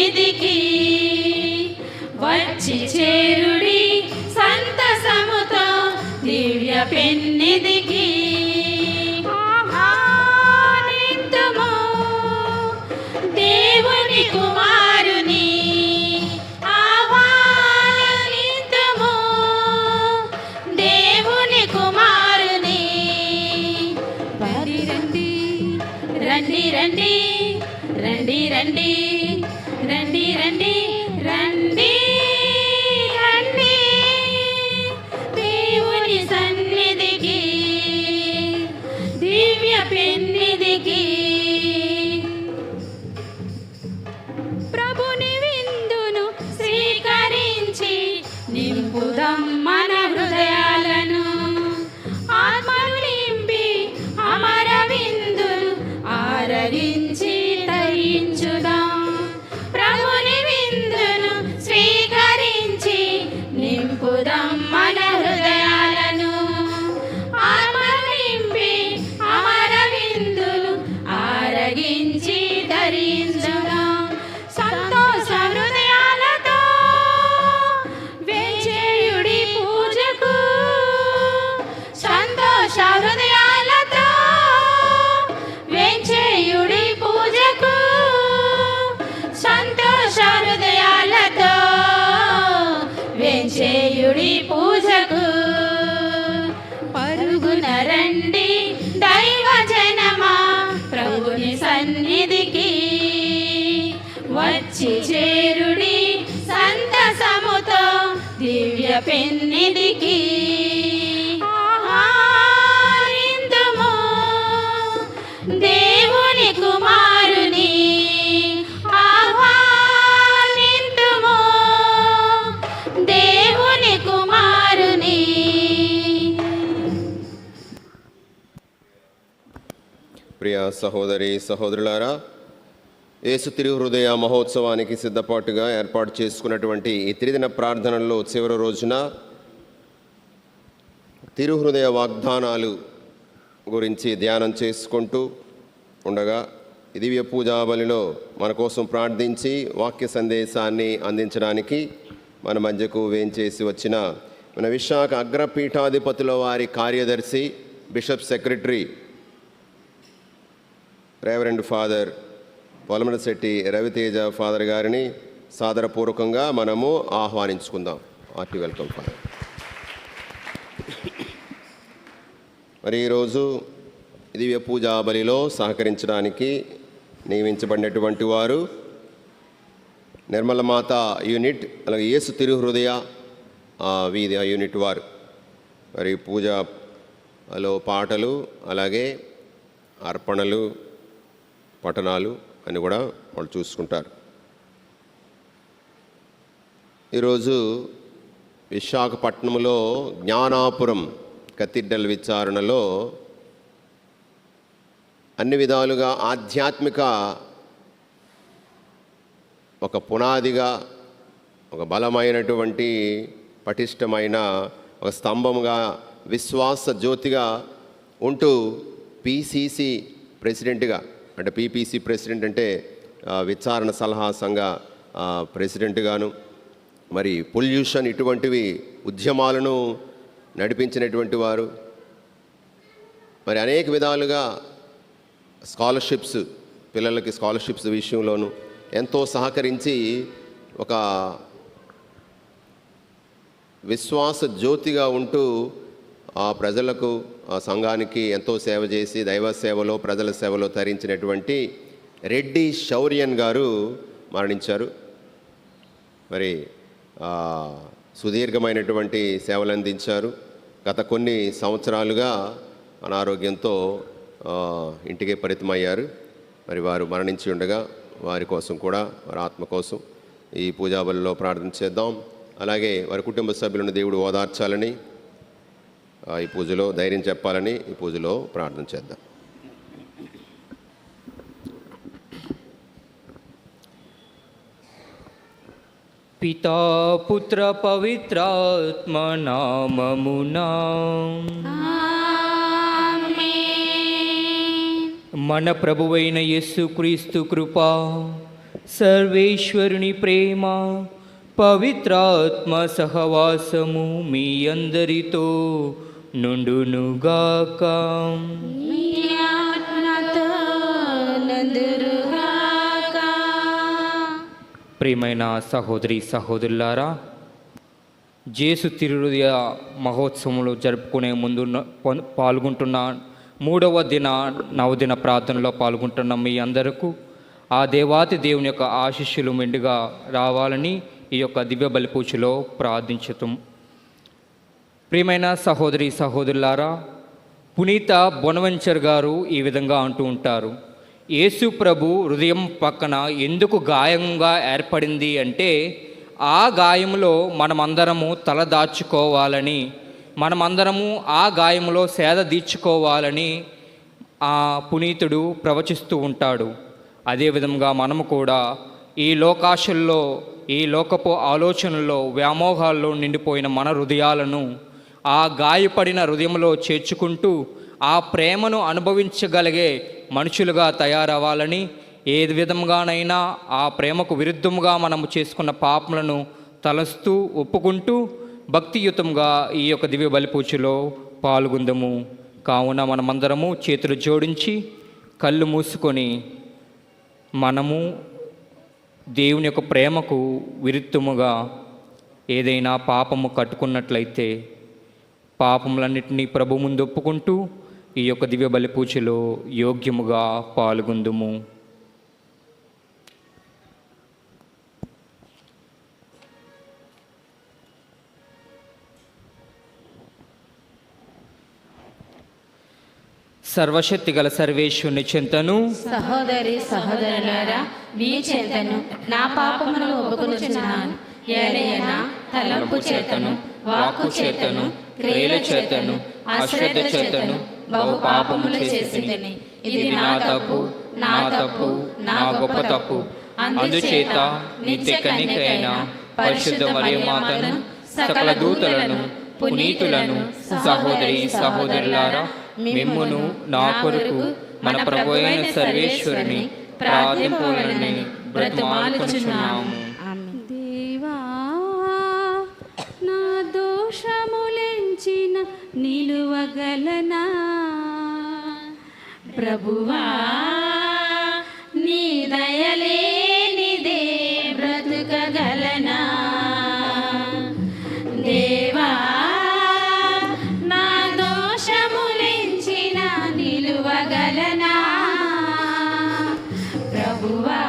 సన్నిధికి వచ్చి చేరుడి సంతసముతో దివ్య పెన్నిధికి. ఆహ్వానింతుము దేవుని కుమారుని, ఆహ్వానింతుము దేవుని కుమారుని. రండి రండి రండి రండి రండి రండి రండి రండి రండి దేవుని సన్నిధికి దివ్య పెన్నిధికి. ప్రభుని విందును స్వీకరించి నింపుదాం మన హృదయాలను. ఆత్మను నింపి అమర విందును ఆరగించి తరించుదాం. ప్రభుని విందును స్వీకరించి నింపుదాం మన హృదయాలను. ఆత్మను నింపి అమర విందును ఆరగించి తరించుదాం. సంతోష హృదయాలతో వేచేయుడి పూజకు, సంతోష హృదయాలతో వేచేయుడి పూజకు, సంతోష హృదయాలతో వేచేయుడి పూజకు. పరుగున రండి దైవ జనమా ప్రభుని సన్నిధికి వచ్చి చేరుడి సంతసముతో దివ్య పెన్నిధికి. ఆహ్వానింతుము దేవుని కుమారుని, ఆహ్వానింతుము దేవుని కుమారుని. ప్రియ సహోదరి సహోదరులారా, యేసు తిరుహృదయ మహోత్సవానికి సిద్ధపాటుగా ఏర్పాటు చేసుకున్నటువంటి ఈ త్రిదిన ప్రార్థనల్లో చివరి రోజున తిరుహృదయ వాగ్దానాలు గురించి ధ్యానం చేసుకుంటూ ఉండగా దివ్య పూజాబలిలో మన కోసం ప్రార్థించి వాక్య సందేశాన్ని అందించడానికి మన మధ్యకు వేంచేసి వచ్చిన మన విశాఖ అగ్రపీఠాధిపతుల వారి కార్యదర్శి, bishop secretary reverend father Polamanasetti Raviteja father గారిని సాదరపూర్వకంగా మనము ఆహ్వానించుకుందాం. Hearty welcome father. మరి ఈరోజు దివ్య పూజా బలిలో సహకరించడానికి నియమించబడినటువంటి వారు నిర్మలమాత యూనిట్, అలాగే యేసు తిరుహృదయ వీధి యూనిట్ వారు. మరి పూజలో పాటలు, అలాగే అర్పణలు, పఠనాలు అని కూడా వాళ్ళు చూసుకుంటారు. ఈరోజు విశాఖపట్నంలో జ్ఞానాపురం కథీడ్రల్ విచారణలో అన్ని విధాలుగా ఆధ్యాత్మిక ఒక పునాదిగా, ఒక బలమైనటువంటి పటిష్టమైన ఒక స్తంభంగా, విశ్వాస జ్యోతిగా ఉంటూ పిసిసి ప్రెసిడెంట్గా, అంటే పిపిసి ప్రెసిడెంట్ అంటే విచారణ సలహా సంఘ ప్రెసిడెంట్గాను, మరి పొల్యూషన్ ఇటువంటివి ఉద్యమాలను నడిపించినటువంటి వారు, మరి అనేక విధాలుగా స్కాలర్షిప్స్, పిల్లలకి స్కాలర్షిప్స్ విషయంలోనూ ఎంతో సహకరించి ఒక విశ్వాస జ్యోతిగా ఉంటూ ఆ ప్రజలకు, ఆ సంఘానికి ఎంతో సేవ చేసి దైవ సేవలో, ప్రజల సేవలో తరించినటువంటి రెడ్డి శౌర్యన్ గారు మరణించారు. మరి సుదీర్ఘమైనటువంటి సేవలు అందించారు. గత కొన్ని సంవత్సరాలుగా అనారోగ్యంతో ఇంటికే పరిమితమయ్యారు. మరి వారు మరణించి ఉండగా వారి కోసం కూడా, వారి ఆత్మ కోసం ఈ పూజాబలిలో ప్రార్థన చేద్దాం. అలాగే వారి కుటుంబ సభ్యులను దేవుడు ఓదార్చాలని, ఈ పూజలో ధైర్యం చెప్పాలని ఈ పూజలో ప్రార్థన చేద్దాం. పితా పుత్ర పవిత్రాత్మ నామమునా మన ప్రభువైన యేసుక్రీస్తు కృప, సర్వేశ్వరుని ప్రేమ, పవిత్రాత్మ సహవాసము మీ అందరితో నుండునుగాక. మీ ఆత్మతో నందురుగాక. ప్రియమైన సహోదరి సహోదరులారా, జేసు తిరుహృదయ మహోత్సవంలో జరుపుకునే ముందు పాల్గొంటున్న 3వ నవదిన ప్రార్థనలో పాల్గొంటున్న మీ అందరకు ఆ దేవాతి దేవుని యొక్క ఆశీస్సులు మెండుగా రావాలని ఈ యొక్క దివ్య బలిపూజలో ప్రార్థించుతాం. ప్రియమైన సహోదరి సహోదరులారా, పునీత బొనవెంచర్ గారు ఈ విధంగా అంటూ ఉంటారు, యేసు ప్రభు హృదయం పక్కన ఎందుకు గాయంగా ఏర్పడింది అంటే ఆ గాయంలో మనమందరము తల దాచుకోవాలని, మనమందరము ఆ గాయంలో సేద తీర్చుకోవాలని ఆ పునీతుడు ప్రవచిస్తూ ఉంటాడు. అదేవిధంగా మనము కూడా ఈ లోకాశల్లో, ఈ లోకపు ఆలోచనల్లో, వ్యామోహాల్లో నిండిపోయిన మన హృదయాలను ఆ గాయపడిన హృదయంలో చేర్చుకుంటూ ఆ ప్రేమను అనుభవించగలిగే మనుషులుగా తయారవ్వాలని, ఏ విధంగానైనా ఆ ప్రేమకు విరుద్ధంగా మనము చేసుకున్న పాపములను తలస్తూ ఒప్పుకుంటూ భక్తియుతంగా ఈ యొక్క దివ్య బలిపూజలో పాల్గొందము. కావున మనమందరము చేతులు జోడించి కళ్ళు మూసుకొని మనము దేవుని యొక్క ప్రేమకు విరుద్ధముగా ఏదైనా పాపము కట్టుకున్నట్లయితే పాపములన్నింటినీ ప్రభు ముందు ఒప్పుకుంటూ ఈ యొక్క దివ్య బలిపూజలో యోగ్యముగా పాల్గొందుము. సర్వశక్తి గల సర్వేశ్వరుని చెంతను, సహోదరి సహోదరులారా, మీ చెంతను నా పాపమును ఒప్పుకొనుచున్నాను. ఏలయనా తలంపు చేతను, వాక్కు చేతను, క్రియల చేతను, అశ్రద్ధ చేతను బహు పాపములు చేసితిని. ఇది నా తప్పు, నా తప్పు, నా గొప్ప తప్పు. అందుచేత నిత్య కన్యకైన పరిశుద్ధ మరియ మాతను, సకల దూతలను, పునీతులను, సహోదరి సహోదరులారా, మిమ్మును నా కొరకు మన ప్రభు అయిన సర్వేశ్వరుని ప్రార్థింపులని బ్రతిమాలుచున్నాము. దేవా, నా దోషములెంచిన నిలువగలనా? ప్రభువా, నీ దయలేనిదే బ్రతుకగలనా? దేవా, నా దోషములెంచిన నిలువగలనా? ప్రభువా,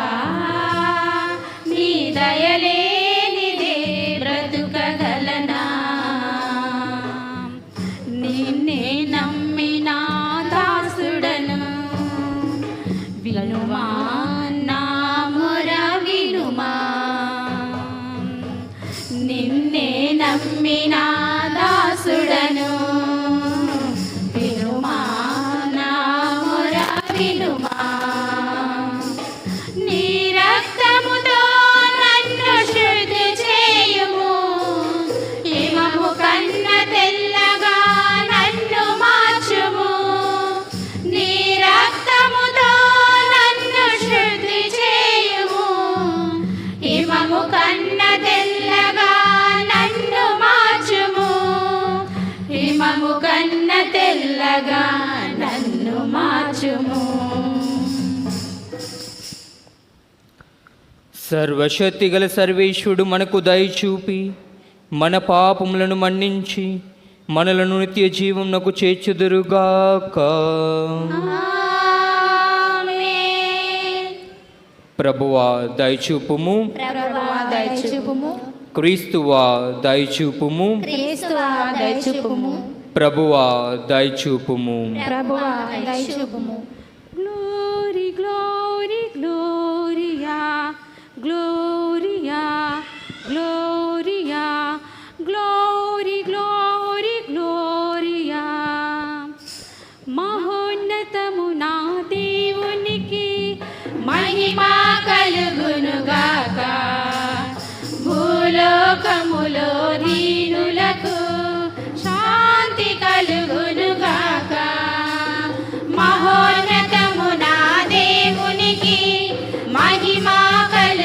నీ దయలేనిదే బ్రతుకగలనా? నిన్నే నమ్మిన దాసుడను, వినుమా నా మొర వినుమా. నిన్నే నమ్మిన దాసుడను, వినుమా నా మొర వినుమా. నీ రక్తముతో నన్ను శుద్ధి చేయుము, హిమము కన్న తెల్లగా నన్ను మార్చుము. నీ రక్తముతో నన్ను శుద్ధి చేయుము, హిమము కన్న తెల్లగా నన్ను మార్చుము. హిమము కన్న తెల్లగా నన్ను మార్చుము. సర్వశక్తి గల సర్వేశ్వరుడు మనకు దయ చూపి మన పాపములను మన్నించి మనలను నిత్య జీవమునకు చేర్చుదురుగాక. ఆమేన్. ప్రభువా దయచూపుము, ప్రభువా దయచూపుము, క్రీస్తువా దయచూపుము, క్రీస్తువా దయచూపుము, ప్రభువా దయచూపుము. ప్రభువా దయచూపుము. Glory glory Gloria, Gloria Gloria, glory glory Gloria. మహోన్నతము నా దేవునికి మహిమా కలుగునుగాక. భూలోకములో దీనులకు శాంతి కలుగునుగాక. మహోన్నతము నా దేవునికి మహిమా కలుగునుగాక.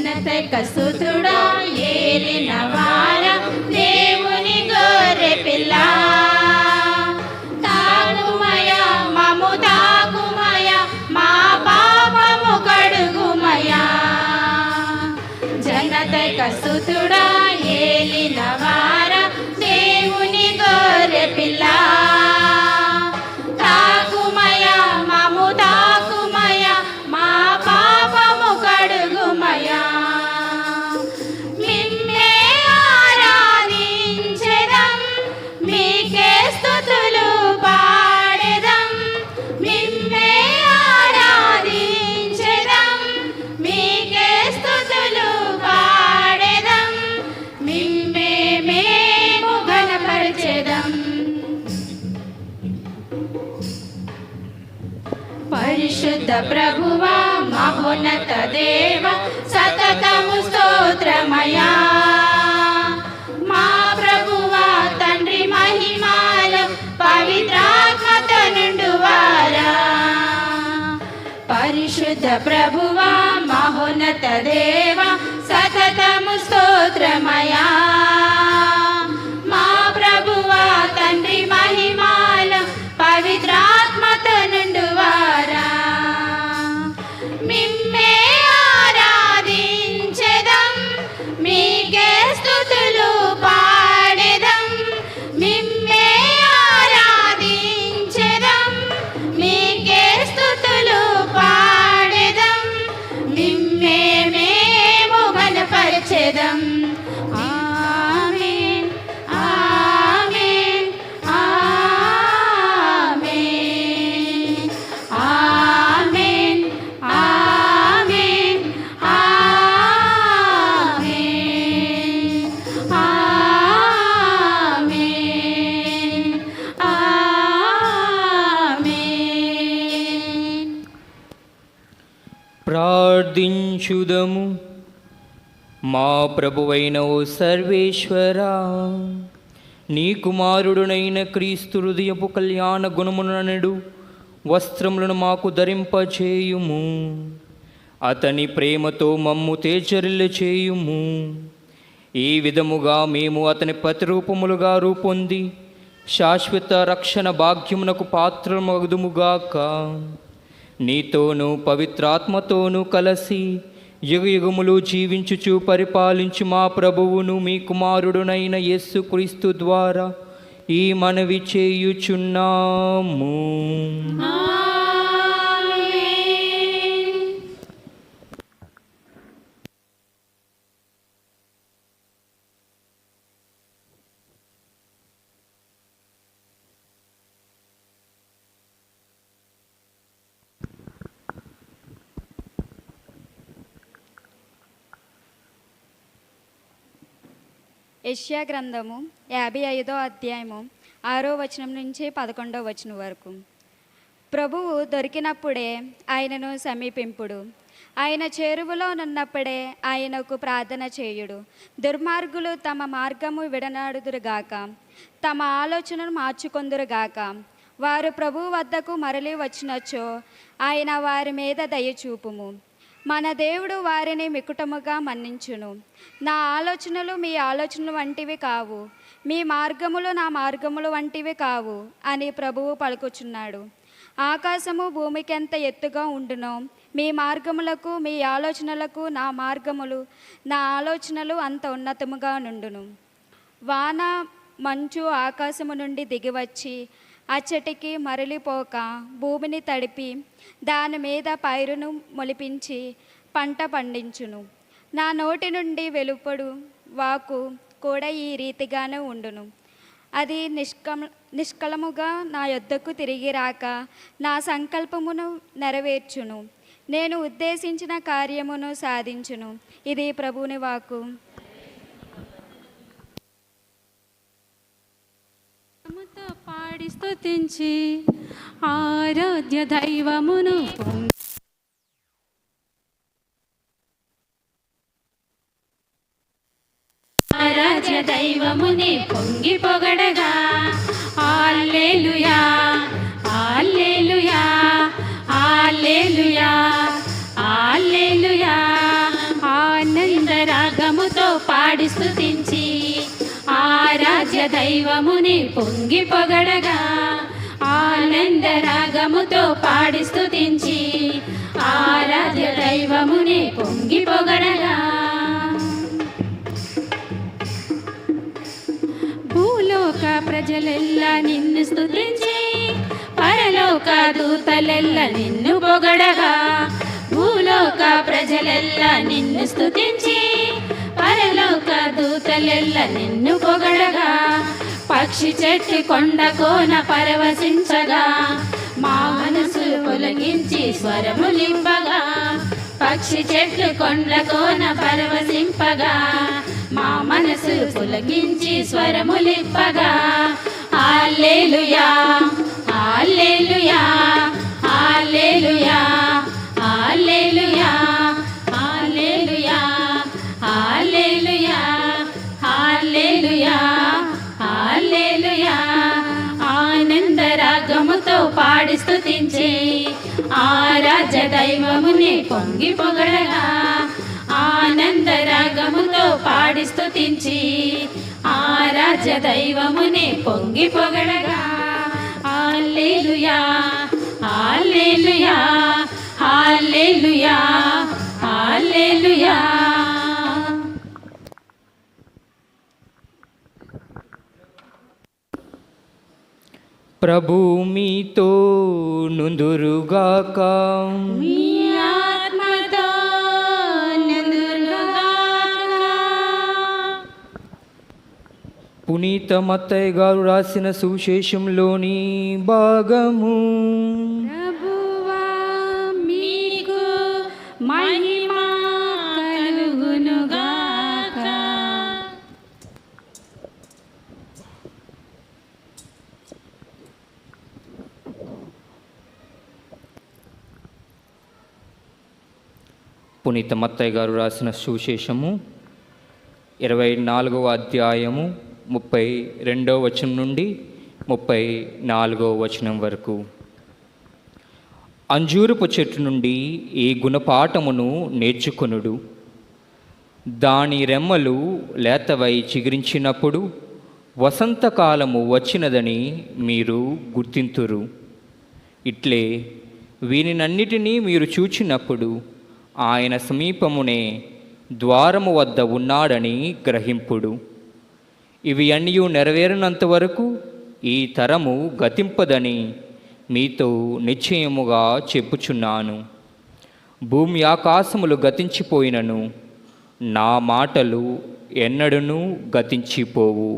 జనతక సుతుడా ఏలిన వార దేవుని గొర్రె పిల్ల తాగుమయ మము తాగుమయ మా పాపము కడుగుమయ జనతక సుతుడా ఏలిన వార దేవుని గొర్రె పిల్ల తాకుమయ మము తాకుమయ మా పాపము కడుగుమయ మిమ్మే ఆరాధించెదం మీకే స్తుతులు పాడెదం మిమ్మే ఆరాధించెదం మీకే స్తుతులు పాడెదం మిమ్మే మేము ఘనపరచెదం పరిశుద్ధ ప్రభువా మహోన్నత దేవ సతతము స్తోత్రమయా మా ప్రభువా తండ్రి మహిమాలు పవిత్రాత్మత నిండువారా పరిశుద్ధ ప్రభువా మహోన్నత దేవ సతతము స్తోత్రమయా మా ప్రభువా తండ్రి మహిమాలు పవిత్రాత్మత నిండువారా మిమ్మే ఆరాధించెదం మీకే స్తుతులు పాడెదం మిమ్మే ఆరాధించెదం మీకే స్తుతులు పాడెదం మిమ్మే మేము ఘనపరచెదం ఆమేన్ ఆమేన్ ఆమేన్ ఆమేన్ ఆమేన్ ఆమేన్ ఆమేన్. ప్రార్థించుదము. మా ప్రభువైన ఓ సర్వేశ్వరా, నీ కుమారుడునైన క్రీస్తు హృదయపు కళ్యాణ గుణమునడు వస్త్రములను మాకు ధరింపచేయుము. అతని ప్రేమతో మమ్ము తేజరిల్ల చేయుము. ఈ విధముగా మేము అతని ప్రతిరూపములుగా రూపొంది శాశ్వత రక్షణ భాగ్యమునకు పాత్రమగుదుముగాక. నీతోనూ పవిత్రాత్మతోనూ కలసి యుగయుగములు జీవించుచు పరిపాలించు మా ప్రభువును మీ కుమారుడునైన యేసుక్రీస్తు ద్వారా ఈ మనవి చేయుచున్నాము. యెషయా గ్రంథము 55వ అధ్యాయము 6వ వచనం నుంచి 11వ వచనం వరకు. ప్రభువు దొరికినప్పుడే ఆయనను సమీపింపుడు, ఆయన చేరువలో నున్నప్పుడే ఆయనకు ప్రార్థన చేయుడు. దుర్మార్గులు తమ మార్గము విడనాడుదురుగాక, తమ ఆలోచనను మార్చుకొందురుగాక. వారు ప్రభువు వద్దకు మరలి వచ్చినచో ఆయన వారి మీద దయచూపుము. మన దేవుడు వారిని మికుటముగా మన్నించును. నా ఆలోచనలు మీ ఆలోచనలు వంటివి కావు, మీ మార్గములు నా మార్గములు వంటివి కావు అని ప్రభువు పలుకుచున్నాడు. ఆకాశము భూమికెంత ఎత్తుగా ఉండునో మీ మార్గములకు మీ ఆలోచనలకు నా మార్గములు నా ఆలోచనలు అంత ఉన్నతముగా నుండును. వాన మంచు ఆకాశము నుండి దిగివచ్చి అచ్చటికి మరలిపోక భూమిని తడిపి దాని మీద పైరును మొలిపించి పంట పండించును. నా నోటి నుండి వెలుపడు వాకు కూడా ఈ రీతిగానే ఉండును. అది నిష్కలముగా నా యొద్దకు తిరిగి రాక నా సంకల్పమును నెరవేర్చును. నేను ఉద్దేశించిన కార్యమును సాధించును. ఇది ప్రభువుని వాక్కు. పాడి స్తుతించి ఆరాధ్య దైవమును ఆరాధ్య దైవముని పొంగి పొగడగా హల్లెలూయా హల్లెలూయా హల్లెలూయా హల్లెలూయా ఆనంద రాగముతో పాడి స్తుతించి ఆరాధ్య దైవముని పొంగి పొగడగా ఆనంద రాగముతో పాడి స్తుతించి ఆరాధ్య దైవముని పొంగి పొగడగా భూలోక ప్రజలెల్లా నిన్ను స్తుతించి పరలోక దూతలెల్లా నిన్ను పొగడగా భూలోక ప్రజలెల్లా నిన్ను స్తుతించి పరలోక దూతలెల్లా నిన్ను పొగడగా పక్షి చెట్టు కొండ కోన పరవశించగా మా మనసులు పొలగించి స్వరములింపగా పక్షి చెట్లు కొండ కోన పరవశింపగా మా మనసు పులకించి స్వరములిప్పగా హల్లెలూయా hallelujah hallelujah hallelujah hallelujah hallelujah hallelujah హల్లెలూయా ఆనంద రాగముతో పాడి స్తుతించి ఆరాధ్య దైవముని పొంగి పొగడగా ఆనంద రాగముతో పాడి స్తుతించి ఆరాధ్య దైవముని పొంగి పొగడగా హల్లెలూయా హల్లెలూయా హల్లెలూయా హల్లెలూయా. ప్రభు మీతో నుందురుగాక. మీ ఆత్మతో నుందురుగాక. పునీత మత్తయ్య గారు రాసిన సువిశేషంలోని భాగము. ప్రభువా మీకు మహిమ కలుగునుగాక. పునీత మత్తయ్య గారు రాసిన సువిశేషము 24వ అధ్యాయము 32వ వచనం నుండి 34వ వచనం వరకు. అంజూరపు చెట్టు నుండి ఈ గుణపాఠమును నేర్చుకొనుడు. దాని రెమ్మలు లేతవై చిగురించినప్పుడు వసంతకాలము వచ్చినదని మీరు గుర్తింతురు. ఇట్లే వీనినన్నిటినీ మీరు చూచినప్పుడు ఆయన సమీపమునే ద్వారము వద్ద ఉన్నాడని గ్రహింపుడు. ఇవి అన్నీ నెరవేరినంత వరకు ఈ తరము గతింపదని మీతో నిశ్చయముగా చెప్పుచున్నాను. భూమి ఆకాశములు గతించిపోయినను నా మాటలు ఎన్నడూనూ గతించిపోవు.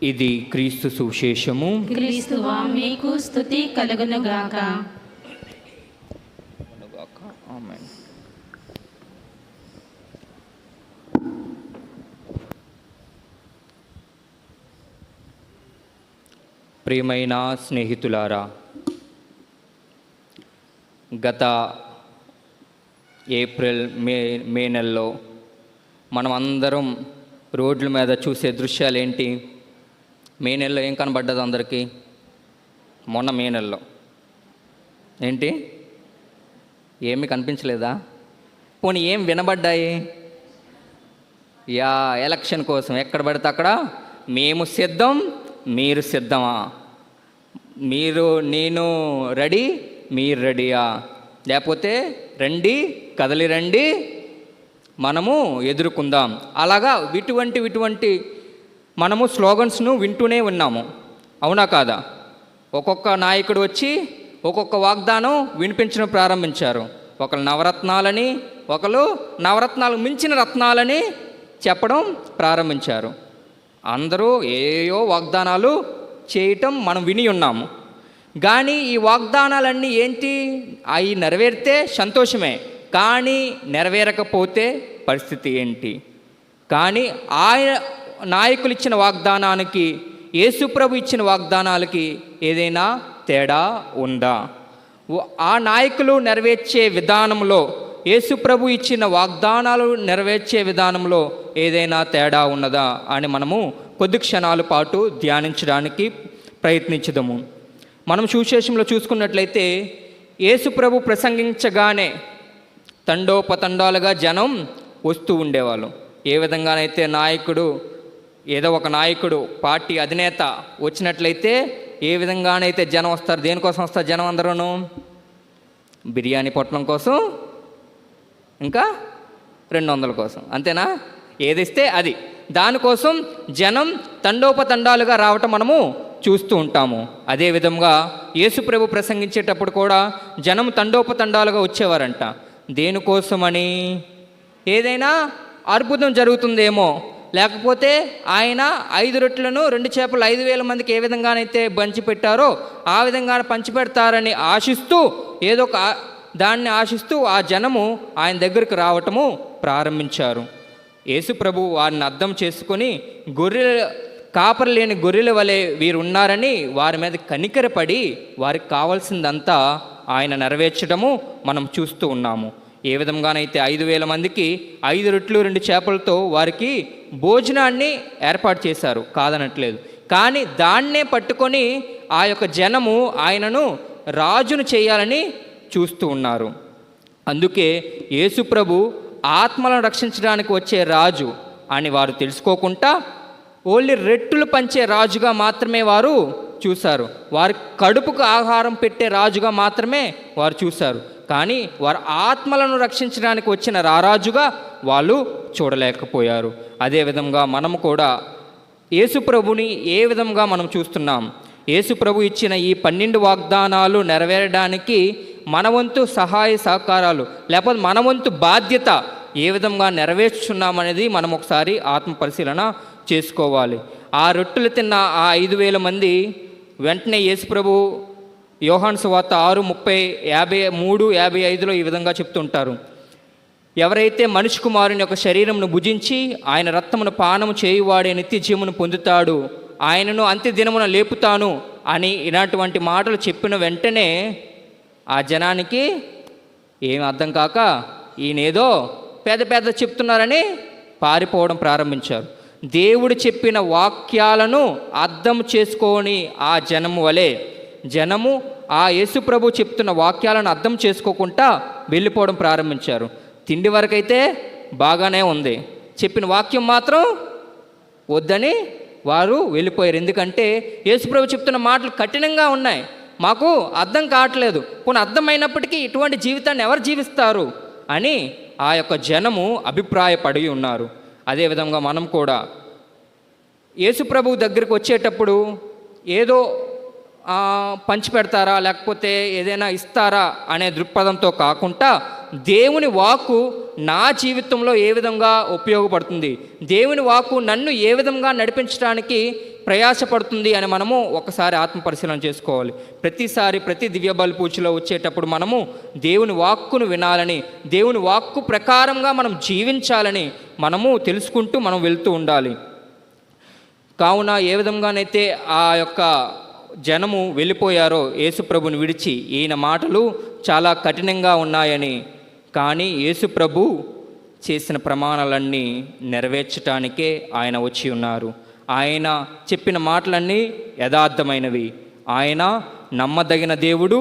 ఇది క్రీస్తు సువిశేషము. క్రీస్తువా మీకు స్తుతి కలుగునుగాక. ఆమేన్. ప్రియమైన స్నేహితులారా, గత ఏప్రిల్ మే నెలలో మనం అందరం రోడ్ల మీద చూసే దృశ్యాలు ఏంటి? మే నెలలో ఏం కనబడ్డది అందరికీ? మొన్న మే నెలలో ఏంటి? ఏమీ కనిపించలేదా? పోనీ ఏం వినబడ్డాయి? ఎలక్షన్ కోసం ఎక్కడ పడితే అక్కడ మేము సిద్ధం, మీరు సిద్ధమా? నేను రెడీ, మీరు రెడీయా? లేకపోతే రండి, కదలి రండి, మనము ఎదుర్కొందాం. అలాగా ఇటువంటి మనము స్లోగన్స్ను వింటూనే ఉన్నాము, అవునా కాదా? ఒక్కొక్క నాయకుడు వచ్చి ఒక్కొక్క వాగ్దానం వినిపించడం ప్రారంభించారు. ఒకరు నవరత్నాలని, ఒకరు నవరత్నాలకు మించిన రత్నాలని చెప్పడం ప్రారంభించారు. అందరూ ఏయో వాగ్దానాలు చేయటం మనం విని ఉన్నాము. కానీ ఈ వాగ్దానాలన్నీ ఏంటి? అవి నెరవేరితే సంతోషమే, కానీ నెరవేరకపోతే పరిస్థితి ఏంటి? కానీ ఆయన నాయకులు ఇచ్చిన వాగ్దానానికి, యేసుప్రభు ఇచ్చిన వాగ్దానాలకి ఏదైనా తేడా ఉందా? ఆ నాయకులు నెరవేర్చే విధానంలో, యేసుప్రభు ఇచ్చిన వాగ్దానాలు నెరవేర్చే విధానంలో ఏదైనా తేడా ఉన్నదా అని మనము కొద్ది క్షణాల పాటు ధ్యానించడానికి ప్రయత్నించుదాము. మనం సువిశేషంలో చూసుకున్నట్లయితే యేసు ప్రభు ప్రసంగించగానే తండోపతండాలుగా జనం వస్తూ ఉండేవాళ్ళు. ఏ విధంగానైతే ఏదో ఒక నాయకుడు పార్టీ అధినేత వచ్చినట్లయితే ఏ విధంగానైతే జనం వస్తారు, దేనికోసం వస్తారు జనం అందరూను? బిర్యానీ పొట్లం కోసం, ఇంకా 200 కోసం, అంతేనా? ఏదిస్తే అది, దానికోసం జనం తండోపతండాలుగా రావటం మనము చూస్తూ ఉంటాము. అదేవిధంగా యేసుప్రభు ప్రసంగించేటప్పుడు కూడా జనం తండోపతండాలుగా వచ్చేవారంట. దేనికోసమని? ఏదైనా అద్భుతం జరుగుతుందేమో, లేకపోతే ఆయన 5 రొట్టెలను 2 చేపలు 5,000 మందికి ఏ విధంగానైతే పంచిపెట్టారో ఆ విధంగా పంచిపెడతారని ఆశిస్తూ, ఏదో ఒక దాన్ని ఆశిస్తూ ఆ జనము ఆయన దగ్గరికి రావటము ప్రారంభించారు. యేసు ప్రభు వారిని అర్థం చేసుకొని కాపరి లేని గొర్రెల వలె వీరు ఉన్నారని వారి మీద కనికరపడి వారికి కావాల్సిందంతా ఆయన నెరవేర్చడము మనం చూస్తూ ఉన్నాము. ఏ విధంగానైతే 5,000 మందికి 5 రొట్టెలు 2 చేపలతో వారికి భోజనాన్ని ఏర్పాటు చేశారు, కాదనట్లేదు. కానీ దాన్నే పట్టుకొని ఆ యొక్క జనము ఆయనను రాజును చేయాలని చూస్తూ ఉన్నారు. అందుకే యేసు ప్రభు ఆత్మలను రక్షించడానికి వచ్చే రాజు అని వారు తెలుసుకోకుండా ఓన్లీ రెట్టులు పంచే రాజుగా మాత్రమే వారు చూశారు. వారి కడుపుకు ఆహారం పెట్టే రాజుగా మాత్రమే వారు చూశారు. కానీ వారు ఆత్మలను రక్షించడానికి వచ్చిన రారాజుగా వాళ్ళు చూడలేకపోయారు. అదేవిధంగా మనము కూడా యేసు ప్రభుని ఏ విధంగా మనం చూస్తున్నాం? యేసు ప్రభు ఇచ్చిన ఈ 12 వాగ్దానాలు నెరవేరడానికి మన వంతు సహాయ సహకారాలు, లేకపోతే మన వంతు బాధ్యత ఏ విధంగా నెరవేర్చున్నామనేది మనం ఒకసారి ఆత్మ పరిశీలన చేసుకోవాలి. ఆ రొట్టెలు తిన్న ఆ 5,000 మంది వెంటనే యేసు ప్రభు యోహాను సువార్త 6:53-55 ఈ విధంగా చెప్తుంటారు. ఎవరైతే మనిషి కుమారుని యొక్క శరీరమును భుజించి ఆయన రక్తమును పానము చేయువాడే నిత్య జీవమును పొందుతాడు, ఆయనను అంత్య దినమున లేపుతాను అని ఇలాంటి మాటలు చెప్పిన వెంటనే ఆ జనానికి ఏం అర్థం కాక ఈయనేదో పెద్ద చెప్తున్నారని పారిపోవడం ప్రారంభించారు. దేవుడు చెప్పిన వాక్యాలను అర్థం చేసుకొని ఆ జనము ఆ యేసు ప్రభు చెప్తున్న వాక్యాలను అర్థం చేసుకోకుండా వెళ్ళిపోవడం ప్రారంభించారు. తిండి వరకైతే బాగానే ఉంది, చెప్పిన వాక్యం మాత్రం వద్దని వారు వెళ్ళిపోయారు. ఎందుకంటే యేసు ప్రభు చెప్తున్న మాటలు కఠినంగా ఉన్నాయి, మాకు అర్థం కావట్లేదు, పోనీ అర్థమైనప్పటికీ ఇటువంటి జీవితాన్ని ఎవరు జీవిస్తారు అని ఆ యొక్క జనము అభిప్రాయపడి ఉన్నారు. అదేవిధంగా మనం కూడా యేసు ప్రభు దగ్గరికి వచ్చేటప్పుడు ఏదో పంచిపెడతారా లేకపోతే ఏదైనా ఇస్తారా అనే దృక్పథంతో కాకుండా దేవుని వాక్కు నా జీవితంలో ఏ విధంగా ఉపయోగపడుతుంది, దేవుని వాక్కు నన్ను ఏ విధంగా నడిపించడానికి ప్రయాసపడుతుంది అని మనము ఒకసారి ఆత్మపరిశీలన చేసుకోవాలి. ప్రతి దివ్య బలి పూజలో వచ్చేటప్పుడు మనము దేవుని వాక్కును వినాలని, దేవుని వాక్కు ప్రకారంగా మనం జీవించాలని మనము తెలుసుకుంటూ మనం వెళ్తూ ఉండాలి. కావున ఏ విధంగానైతే ఆ యొక్క జనము వెళ్ళిపోయారో యేసు ప్రభుని విడిచి, ఈయన మాటలు చాలా కఠినంగా ఉన్నాయని, కానీ యేసు ప్రభు చేసిన ప్రమాణాలన్నీ నెరవేర్చటానికే ఆయన వచ్చి ఉన్నారు. ఆయన చెప్పిన మాటలన్నీ యథార్థమైనవి, ఆయన నమ్మదగిన దేవుడు,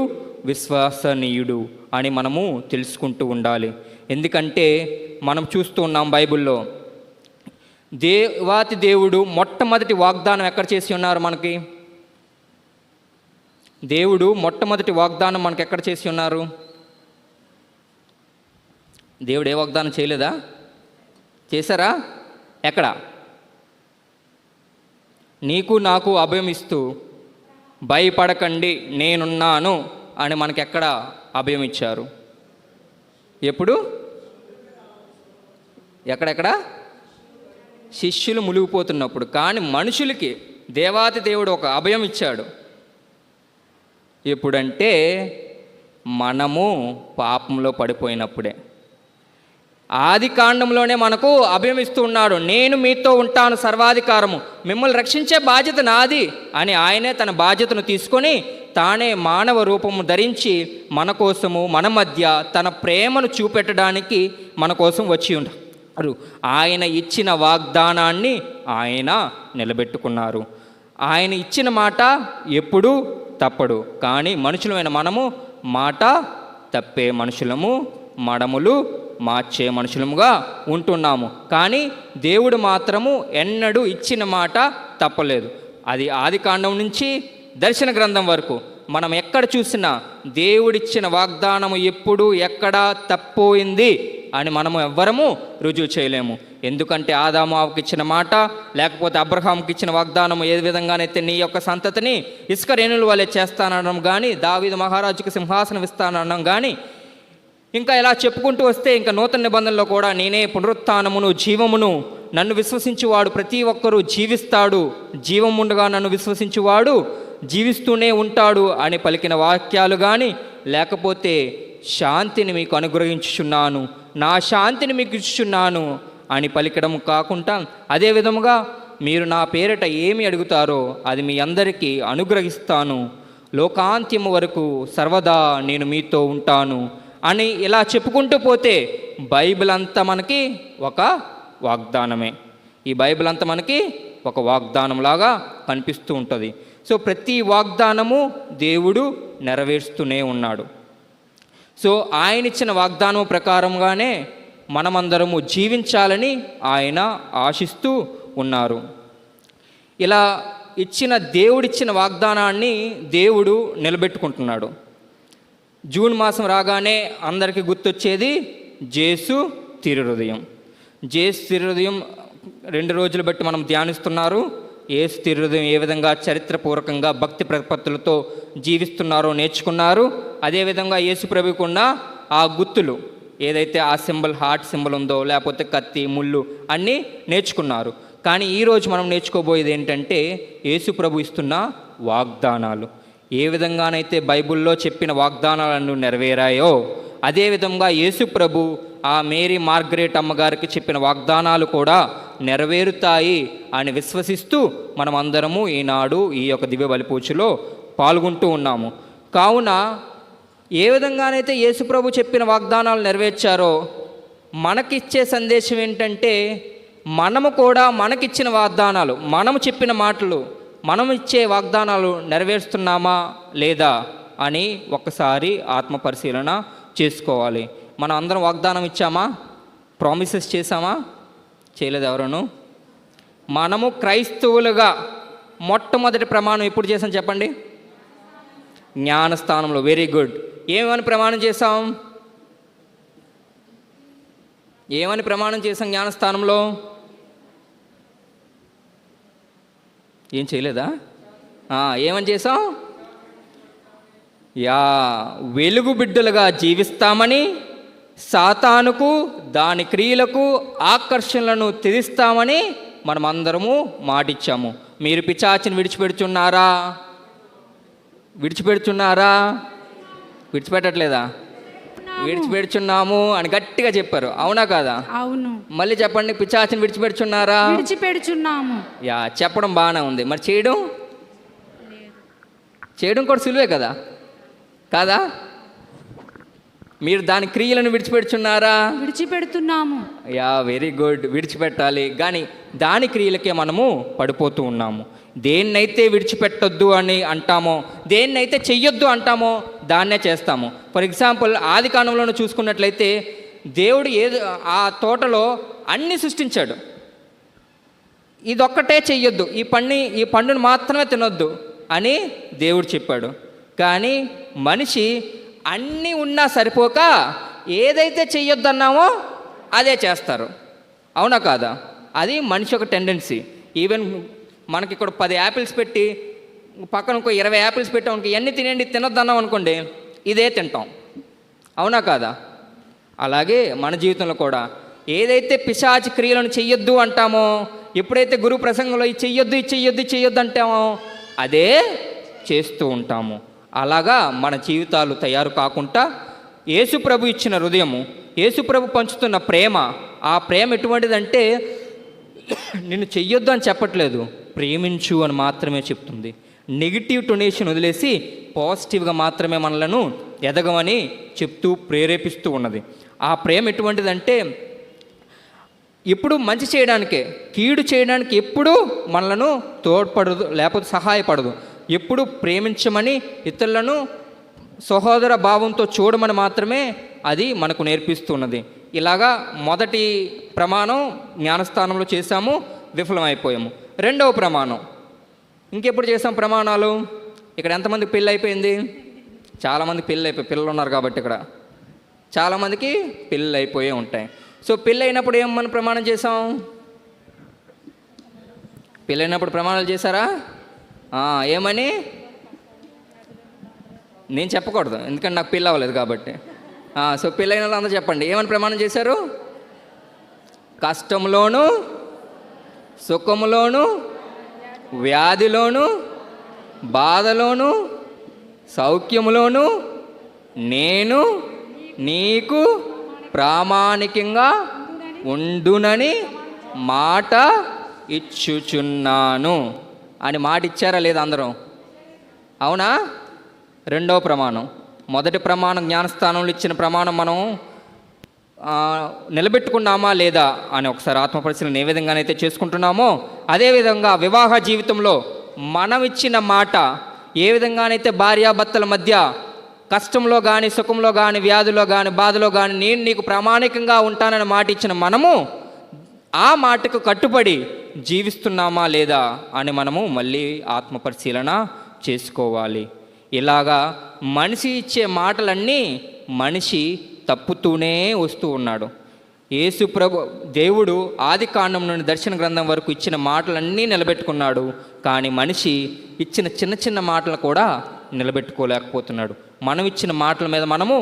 విశ్వసనీయుడు అని మనము తెలుసుకుంటూ ఉండాలి. ఎందుకంటే మనం చూస్తూ ఉన్నాం బైబిల్లో దేవాతి దేవుడు మొట్టమొదటి వాగ్దానం ఎక్కడ చేసి ఉన్నారు? దేవుడు మొట్టమొదటి వాగ్దానం మనకు ఎక్కడ చేసి ఉన్నారు? దేవుడు ఏ వాగ్దానం చేయలేదా? చేశారా? ఎక్కడ? నీకు నాకు అభయం ఇస్తూ భయపడకండి నేనున్నాను అని మనకి ఎక్కడ అభయం ఇచ్చారు? ఎప్పుడు? ఎక్కడెక్కడ? శిష్యులు మునిగిపోతున్నప్పుడు. కానీ మనుషులకి దేవాతి దేవుడు ఒక అభయం ఇచ్చాడు. ఎప్పుడంటే మనము పాపంలో పడిపోయినప్పుడే. ఆది కాండంలోనే మనకు అభయం ఇస్తూ ఉన్నాడు, నేను మీతో ఉంటాను సర్వాధికారము, మిమ్మల్ని రక్షించే బాధ్యత నాది అని ఆయనే తన బాధ్యతను తీసుకొని తానే మానవ రూపము ధరించి మన కోసము మన మధ్య తన ప్రేమను చూపెట్టడానికి మన కోసం వచ్చి ఉంటారు. ఆయన ఇచ్చిన వాగ్దానాన్ని ఆయన నిలబెట్టుకున్నారు. ఆయన ఇచ్చిన మాట ఎప్పుడూ తప్పడు. కానీ మనుషులమైన మనము మాట తప్పే మనుషులము, మడములు మార్చే మనుషులముగా ఉంటున్నాము. కానీ దేవుడు మాత్రము ఎన్నడూ ఇచ్చిన మాట తప్పలేదు. అది ఆదికాండం నుంచి దర్శన గ్రంథం వరకు మనం ఎక్కడ చూసినా దేవుడిచ్చిన వాగ్దానము ఎప్పుడు ఎక్కడ తప్పోయింది అని మనము ఎవ్వరము రుజువు చేయలేము. ఎందుకంటే ఆదాము అవ్వకి ఇచ్చిన మాట, లేకపోతే అబ్రహాంకి ఇచ్చిన వాగ్దానము ఏ విధంగానైతే నీ యొక్క సంతతిని ఇసుక రేణుల వలె చేస్తానడం కానీ, దావీదు మహారాజుకి సింహాసనం ఇస్తానడం కానీ, ఇంకా ఇలా చెప్పుకుంటూ వస్తే ఇంకా నూతన నిబంధనలో కూడా నేనే పునరుత్థానమును జీవమును, నన్ను విశ్వసించువాడు ప్రతి ఒక్కరూ జీవిస్తాడు, జీవముండగా నన్ను విశ్వసించువాడు జీవిస్తూనే ఉంటాడు అని పలికిన వాక్యాలు కానీ, లేకపోతే శాంతిని మీకు అనుగ్రహించుచున్నాను, నా శాంతిని మీకు ఇచ్చుచున్నాను అని పలికడం కాకుండా, అదే విధముగా మీరు నా పేరిట ఏమి అడుగుతారో అది మీ అందరికీ అనుగ్రహిస్తాను, లోకాంత్యము వరకు సర్వదా నేను మీతో ఉంటాను అని ఇలా చెప్పుకుంటూ పోతే బైబిల్ అంతా మనకి ఒక వాగ్దానమే. ఈ బైబిల్ అంతా మనకి ఒక వాగ్దానంలాగా కనిపిస్తూ ఉంటుంది. సో ప్రతి వాగ్దానము దేవుడు నెరవేరుస్తూనే ఉన్నాడు. సో ఆయన ఇచ్చిన వాగ్దానం ప్రకారంగానే మనమందరము జీవించాలని ఆయన ఆశిస్తూ ఉన్నారు. ఇలా ఇచ్చిన దేవుడిచ్చిన వాగ్దానాన్ని దేవుడు నిలబెట్టుకుంటున్నాడు. జూన్ మాసం రాగానే అందరికీ గుర్తొచ్చేది జేసు తిరుహృదయం. జేసు తిరుహృదయం 2 రోజులు బట్టి మనం ధ్యానిస్తున్నారు. యేసు తిరుహృదయం ఏ విధంగా చరిత్రపూర్వకంగా భక్తి ప్రపత్తులతో జీవిస్తున్నారో నేర్చుకున్నారు. అదేవిధంగా యేసు ప్రభుకున్న ఆ గుర్తులు ఏదైతే ఆ సింబల్, హార్ట్ సింబల్ ఉందో, లేకపోతే కత్తి, ముళ్ళు అన్నీ నేర్చుకున్నారు. కానీ ఈరోజు మనం నేర్చుకోబోయేది ఏంటంటే యేసు ప్రభు ఇస్తున్న వాగ్దానాలు. ఏ విధంగానైతే బైబిల్లో చెప్పిన వాగ్దానాలను నెరవేరాయో అదేవిధంగా యేసు ప్రభు ఆ మేరీ మార్గరేట్ అమ్మగారికి చెప్పిన వాగ్దానాలు కూడా నెరవేరుతాయి అని విశ్వసిస్తూ మనం అందరము ఈనాడు ఈ యొక్క దివ్య బలిపూజలో పాల్గొంటూ ఉన్నాము. కావున ఏ విధంగానైతే యేసు ప్రభు చెప్పిన వాగ్దానాలు నెరవేర్చారో మనకిచ్చే సందేశం ఏంటంటే మనము కూడా మనకిచ్చిన వాగ్దానాలు, మనము చెప్పిన మాటలు, మనం ఇచ్చే వాగ్దానాలు నెరవేరుస్తున్నామా లేదా అని ఒక్కసారి ఆత్మ పరిశీలన చేసుకోవాలి. మనం అందరం వాగ్దానం ఇచ్చామా? ప్రామిసెస్ చేశామా? చేయలేదు ఎవరను. మనము క్రైస్తవులుగా మొట్టమొదటి ప్రమాణం ఎప్పుడు చేసాం చెప్పండి? జ్ఞానస్థానంలో. Very good. ఏమని ప్రమాణం చేసాం? ఏమని ప్రమాణం చేసాం జ్ఞానస్థానంలో? ఏం చేయలేదా? ఏమని చేసాం? వెలుగు బిడ్డలుగా జీవిస్తామని, సాతానుకు దాని క్రియలకు ఆకర్షణలను త్యజిస్తామని మనమందరము మాటిచ్చాము. మీరు పిశాచిని విడిచిపెడుతున్నారా? విడిచిపెట్టట్లేదా? విడిచిపెడుచున్నాము అని గట్టిగా చెప్పారు. అవునా కాదా? అవును. మళ్ళీ చెప్పండి, పిశాచిని విడిచిపెడుచున్నారా? విడిచిపెడుచున్నాము. చెప్పడం బాగానే ఉంది. మరి చేయడం కూడా సులువే కదా? కాదా? మీరు దాని క్రియలను విడిచిపెడుచున్నారా? విడిచిపెడుతున్నాము. Very good. విడిచిపెట్టాలి, కానీ దాని క్రియలకే మనము పడిపోతూ ఉన్నాము. దేన్నైతే విడిచిపెట్టొద్దు అని అంటామో, దేన్నైతే చెయ్యొద్దు అంటామో దాన్నే చేస్తాము. ఫర్ ఎగ్జాంపుల్ ఆదికాండంలో చూసుకున్నట్లయితే దేవుడు ఆ తోటలో అన్నీ సృష్టించాడు. ఇదొక్కటే చెయ్యొద్దు, ఈ పండును మాత్రమే తినొద్దు అని దేవుడు చెప్పాడు. కానీ మనిషి అన్నీ ఉన్నా సరిపోక ఏదైతే చెయ్యొద్దన్నామో అదే చేస్తారు. అవునా కాదా? అది మనిషి ఒక టెండెన్సీ. ఈవెన్ మనకి ఇక్కడ 10 యాపిల్స్ పెట్టి పక్కన ఇంకో 20 యాపిల్స్ పెట్టాం అనుకో, ఎన్ని తినండి తినొద్దన్నాం అనుకోండి, ఇదే తింటాం. అవునా కాదా? అలాగే మన జీవితంలో కూడా ఏదైతే పిశాచి క్రియలను చెయ్యొద్దు అంటామో, ఎప్పుడైతే గురు ప్రసంగంలో ఇది చెయ్యొద్దు అంటామో అదే చేస్తూ ఉంటాము. అలాగా మన జీవితాలు తయారు కాకుండా యేసు ప్రభు ఇచ్చిన హృదయము, యేసు ప్రభు పంచుతున్న ప్రేమ, ఆ ప్రేమ ఎటువంటిదంటే నిన్ను చెయ్యొద్దు అని చెప్పట్లేదు, ప్రేమించు అని మాత్రమే చెప్తుంది. నెగిటివ్ టొనేషన్ వదిలేసి పాజిటివ్గా మాత్రమే మనలను ఎదగమని చెప్తూ ప్రేరేపిస్తూ ఉన్నది. ఆ ప్రేమ ఎటువంటిదంటే ఎప్పుడు మంచి చేయడానికే, కీడు చేయడానికి ఎప్పుడూ మనలను తోడ్పడదు, లేకపోతే సహాయపడదు. ఎప్పుడు ప్రేమించమని, ఇతరులను సహోదర భావంతో చూడమని మాత్రమే అది మనకు నేర్పిస్తున్నది. ఇలాగా మొదటి ప్రమాణం జ్ఞానస్థానంలో చేశాము, విఫలమైపోయాము. రెండవ ప్రమాణం ఇంకెప్పుడు చేసాం ప్రమాణాలు? ఇక్కడ ఎంతమందికి పెళ్ళి అయిపోయింది? చాలామంది పిల్లలు ఉన్నారు కాబట్టి ఇక్కడ చాలామందికి పెళ్ళి అయిపోయే ఉంటాయి. సో పెళ్ళి అయినప్పుడు ఏమని ప్రమాణం చేసాం? పెళ్ళైనప్పుడు ప్రమాణాలు చేశారా? ఏమని? నేను చెప్పకూడదు, ఎందుకంటే నాకు పెళ్ళి అవ్వలేదు కాబట్టి. సో పెళ్ళైన వాళ్ళు అందరూ చెప్పండి, ఏమని ప్రమాణం చేశారు? కష్టంలోను, సుఖంలోను, వ్యాధిలోను, బాధలోను, సౌఖ్యములోను నేను నీకు ప్రామాణికంగా ఉండునని మాట ఇచ్చుచున్నాను అని మాట ఇచ్చారా లేదా అందరూ? అవునా? రెండవ ప్రమాణం. మొదటి ప్రమాణం జ్ఞానస్థానంలో ఇచ్చిన ప్రమాణం మనం నిలబెట్టుకున్నామా లేదా అని ఒకసారి ఆత్మపరిశీలన ఏ విధంగానైతే చేసుకుంటున్నామో అదేవిధంగా వివాహ జీవితంలో మనం ఇచ్చిన మాట ఏ విధంగానైతే భార్యాభర్తల మధ్య కష్టంలో కానీ, సుఖంలో కానీ, వ్యాధిలో కానీ, బాధలో కానీ నేను నీకు ప్రామాణికంగా ఉంటానని మాట ఇచ్చిన మనము ఆ మాటకు కట్టుబడి జీవిస్తున్నామా లేదా అని మనము మళ్ళీ ఆత్మపరిశీలన చేసుకోవాలి. ఇలాగా మనిషి ఇచ్చే మాటలన్నీ మనిషి తప్పుతూనే వస్తూ ఉన్నాడు. యేసు ప్రభు దేవుడు ఆది కాండం నుండి దర్శన గ్రంథం వరకు ఇచ్చిన మాటలన్నీ నిలబెట్టుకున్నాడు. కానీ మనిషి ఇచ్చిన చిన్న చిన్న మాటలు కూడా నిలబెట్టుకోలేకపోతున్నాడు. మనం ఇచ్చిన మాటల మీద మనము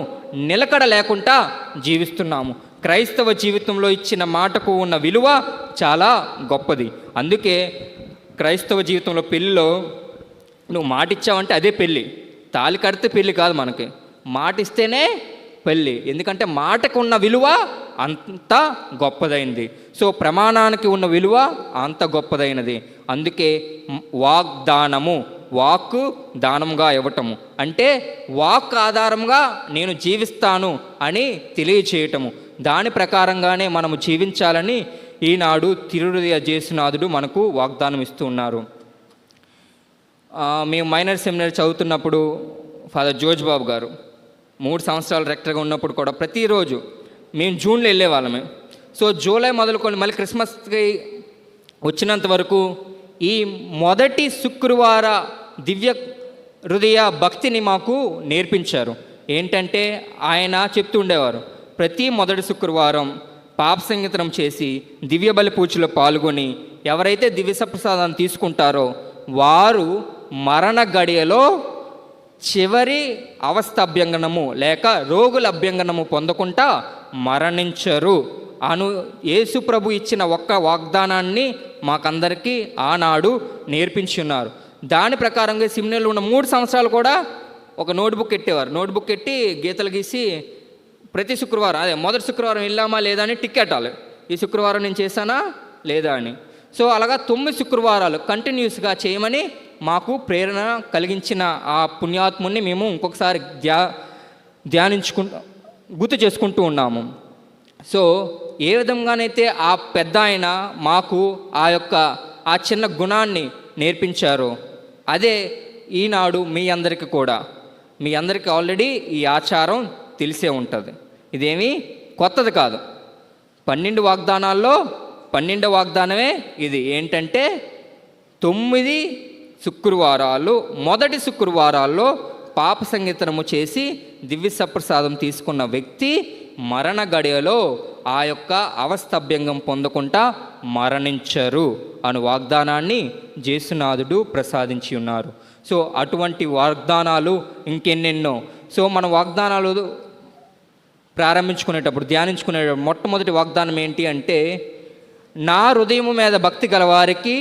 నిలకడ లేకుండా జీవిస్తున్నాము. క్రైస్తవ జీవితంలో ఇచ్చిన మాటకు ఉన్న విలువ చాలా గొప్పది. అందుకే క్రైస్తవ జీవితంలో పెళ్ళిలో నువ్వు మాట ఇచ్చావంటే అదే పెళ్ళి. తాళి కడితే పెళ్ళి కాదు, మనకి మాట ఇస్తేనే పెళ్ళి. ఎందుకంటే మాటకు ఉన్న విలువ అంత గొప్పదైంది. సో ప్రమాణానికి ఉన్న విలువ అంత గొప్పదైనది. అందుకే వాగ్దానము, వాక్కు దానంగా ఇవ్వటము అంటే వాక్ ఆధారంగా నేను జీవిస్తాను అని తెలియచేయటము. దాని ప్రకారంగానే మనము జీవించాలని ఈనాడు తిరుహృదయ జేసునాథుడు మనకు వాగ్దానం ఇస్తూ ఉన్నారు. మేము మైనర్ సెమినరీ చదువుతున్నప్పుడు ఫాదర్ జోర్జ్ బాబు గారు 3 సంవత్సరాలు రెక్టర్గా ఉన్నప్పుడు కూడా ప్రతిరోజు మేము జూన్లో వెళ్ళేవాళ్ళమే. సో జూలై మొదలుకొని మళ్ళీ క్రిస్మస్కి వచ్చినంత వరకు ఈ మొదటి శుక్రవార దివ్య హృదయ భక్తిని మాకు నేర్పించారు. ఏంటంటే ఆయన చెప్తూ ఉండేవారు, ప్రతి మొదటి శుక్రవారం పాప సంగీతం చేసి దివ్య బలి పూజలో పాల్గొని ఎవరైతే దివ్య సప్రసాదాన్ని తీసుకుంటారో వారు మరణ గడియలో చివరి అవస్థ అభ్యంగనము లేక రోగుల అభ్యంగనము పొందకుండా మరణించరు అను యేసు ప్రభు ఇచ్చిన ఒక్క వాగ్దానాన్ని మాకందరికీ ఆనాడు నేర్పించి ఉన్నారు. దాని ప్రకారంగా సెమినరీలో ఉన్న 3 సంవత్సరాలు కూడా ఒక నోట్బుక్ ఎట్టేవారు. నోట్బుక్ ఎట్టి గీతలు గీసి ప్రతి శుక్రవారం మొదటి శుక్రవారం వెళ్ళామా లేదా అని టిక్ పెట్టాలి. ఈ శుక్రవారం నేను చేశానా లేదా అని. సో అలాగా 9 శుక్రవారాలు కంటిన్యూస్గా చేయమని మాకు ప్రేరణ కలిగించిన ఆ పుణ్యాత్ముని మేము ఇంకొకసారి గుర్తు చేసుకుంటూ ఉన్నాము. సో ఏ విధంగానైతే ఆ పెద్ద ఆయన మాకు ఆ చిన్న గుణాన్ని నేర్పించారో అదే ఈనాడు మీ అందరికీ ఆల్రెడీ ఈ ఆచారం తెలిసే ఉంటుంది. ఇదేమీ కొత్తది కాదు. 12 వాగ్దానాల్లో 12వ వాగ్దానమే ఇది. ఏంటంటే 9 శుక్రవారాలు మొదటి శుక్రవారాల్లో పాప సంగీతము చేసి దివ్య సప్రసాదం తీసుకున్న వ్యక్తి మరణ గడియలో ఆ యొక్క అవస్థభ్యంగం పొందకుండా మరణించరు అను వాగ్దానాన్ని జేసునాథుడు ప్రసాదించి ఉన్నారు. సో అటువంటి వాగ్దానాలు ఇంకెన్నెన్నో. సో మన వాగ్దానాలు ప్రారంభించుకునేటప్పుడు ధ్యానించుకునేటప్పుడు మొట్టమొదటి వాగ్దానం ఏంటి అంటే, నా హృదయము మీద భక్తి గలవారికి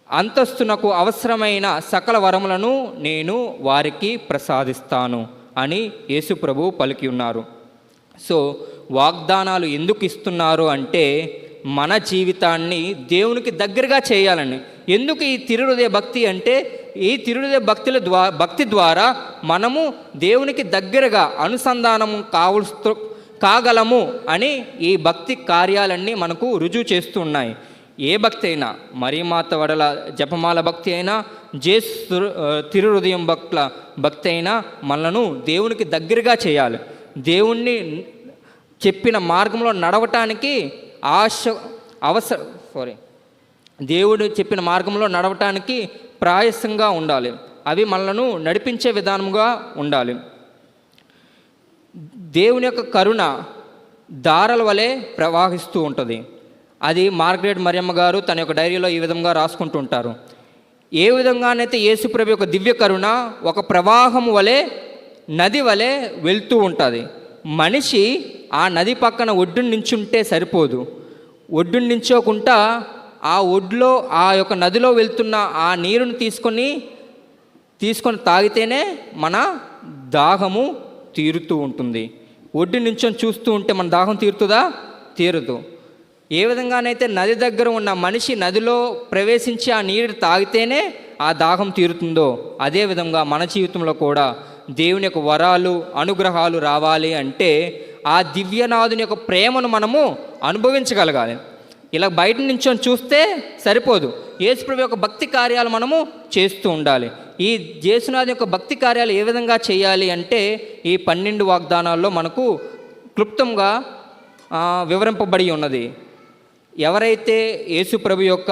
అంతస్తునకు అవసరమైన సకల వరములను నేను వారికి ప్రసాదిస్తాను అని యేసు ప్రభు పలికి ఉన్నారు. సో వాగ్దానాలు ఎందుకు ఇస్తున్నారు అంటే మన జీవితాన్ని దేవునికి దగ్గరగా చేయాలని. ఎందుకు ఈ తిరుహృదయ భక్తి అంటే ఈ తిరుహృదయ భక్తి ద్వారా మనము దేవునికి దగ్గరగా అనుసంధానము కాగలము అని ఈ భక్తి కార్యాలన్నీ మనకు రుజువు చేస్తూ ఉన్నాయి. ఏ భక్తి అయినా, మరియమాత వడల జపమాల భక్తి అయినా, తిరు హృదయం భక్తి అయినా మనలను దేవునికి దగ్గరగా చేయాలి. దేవుణ్ణి చెప్పిన మార్గంలో నడవటానికి దేవుడు చెప్పిన మార్గంలో నడవటానికి ప్రయాసంగా ఉండాలి. అవి మనలను నడిపించే విధానంగా ఉండాలి. దేవుని యొక్క కరుణ దారాల వలె ప్రవహిస్తూ ఉంటుంది. అది మార్గరెట్ మరియమ్మ గారు తన యొక్క డైరీలో ఈ విధంగా రాసుకుంటూ ఉంటారు. ఏ విధంగానైతే యేసుప్రభు యొక్క దివ్య కరుణ ఒక ప్రవాహం వలె నది వలె వెళ్తూ ఉంటుంది. మనిషి ఆ నది పక్కన ఒడ్డును నించుంటే సరిపోదు. ఒడ్డును నించోకుండా ఆ ఒడ్లో ఆ యొక్క నదిలో వెళ్తున్న ఆ నీరుని తీసుకొని తాగితేనే మన దాహము తీరుతూ ఉంటుంది. ఒడ్డు నించొని చూస్తూ ఉంటే మన దాహం తీరుతుందా? తీరదు. ఏ విధంగానైతే నది దగ్గర ఉన్న మనిషి నదిలో ప్రవేశించి ఆ నీరు తాగితేనే ఆ దాహం తీరుతుందో, అదేవిధంగా మన జీవితంలో కూడా దేవుని యొక్క వరాలు అనుగ్రహాలు రావాలి అంటే ఆ దివ్యనాథుని యొక్క ప్రేమను మనము అనుభవించగలగాలి. ఇలా బయట నించొని చూస్తే సరిపోదు. యేసుప్రభు యొక్క భక్తి కార్యాలు మనము చేస్తూ ఉండాలి. ఈ యేసునాథుని యొక్క భక్తి కార్యాలు ఏ విధంగా చేయాలి అంటే ఈ 12 వాగ్దానాల్లో మనకు క్లుప్తంగా వివరింపబడి ఉన్నది. ఎవరైతే యేసుప్రభు యొక్క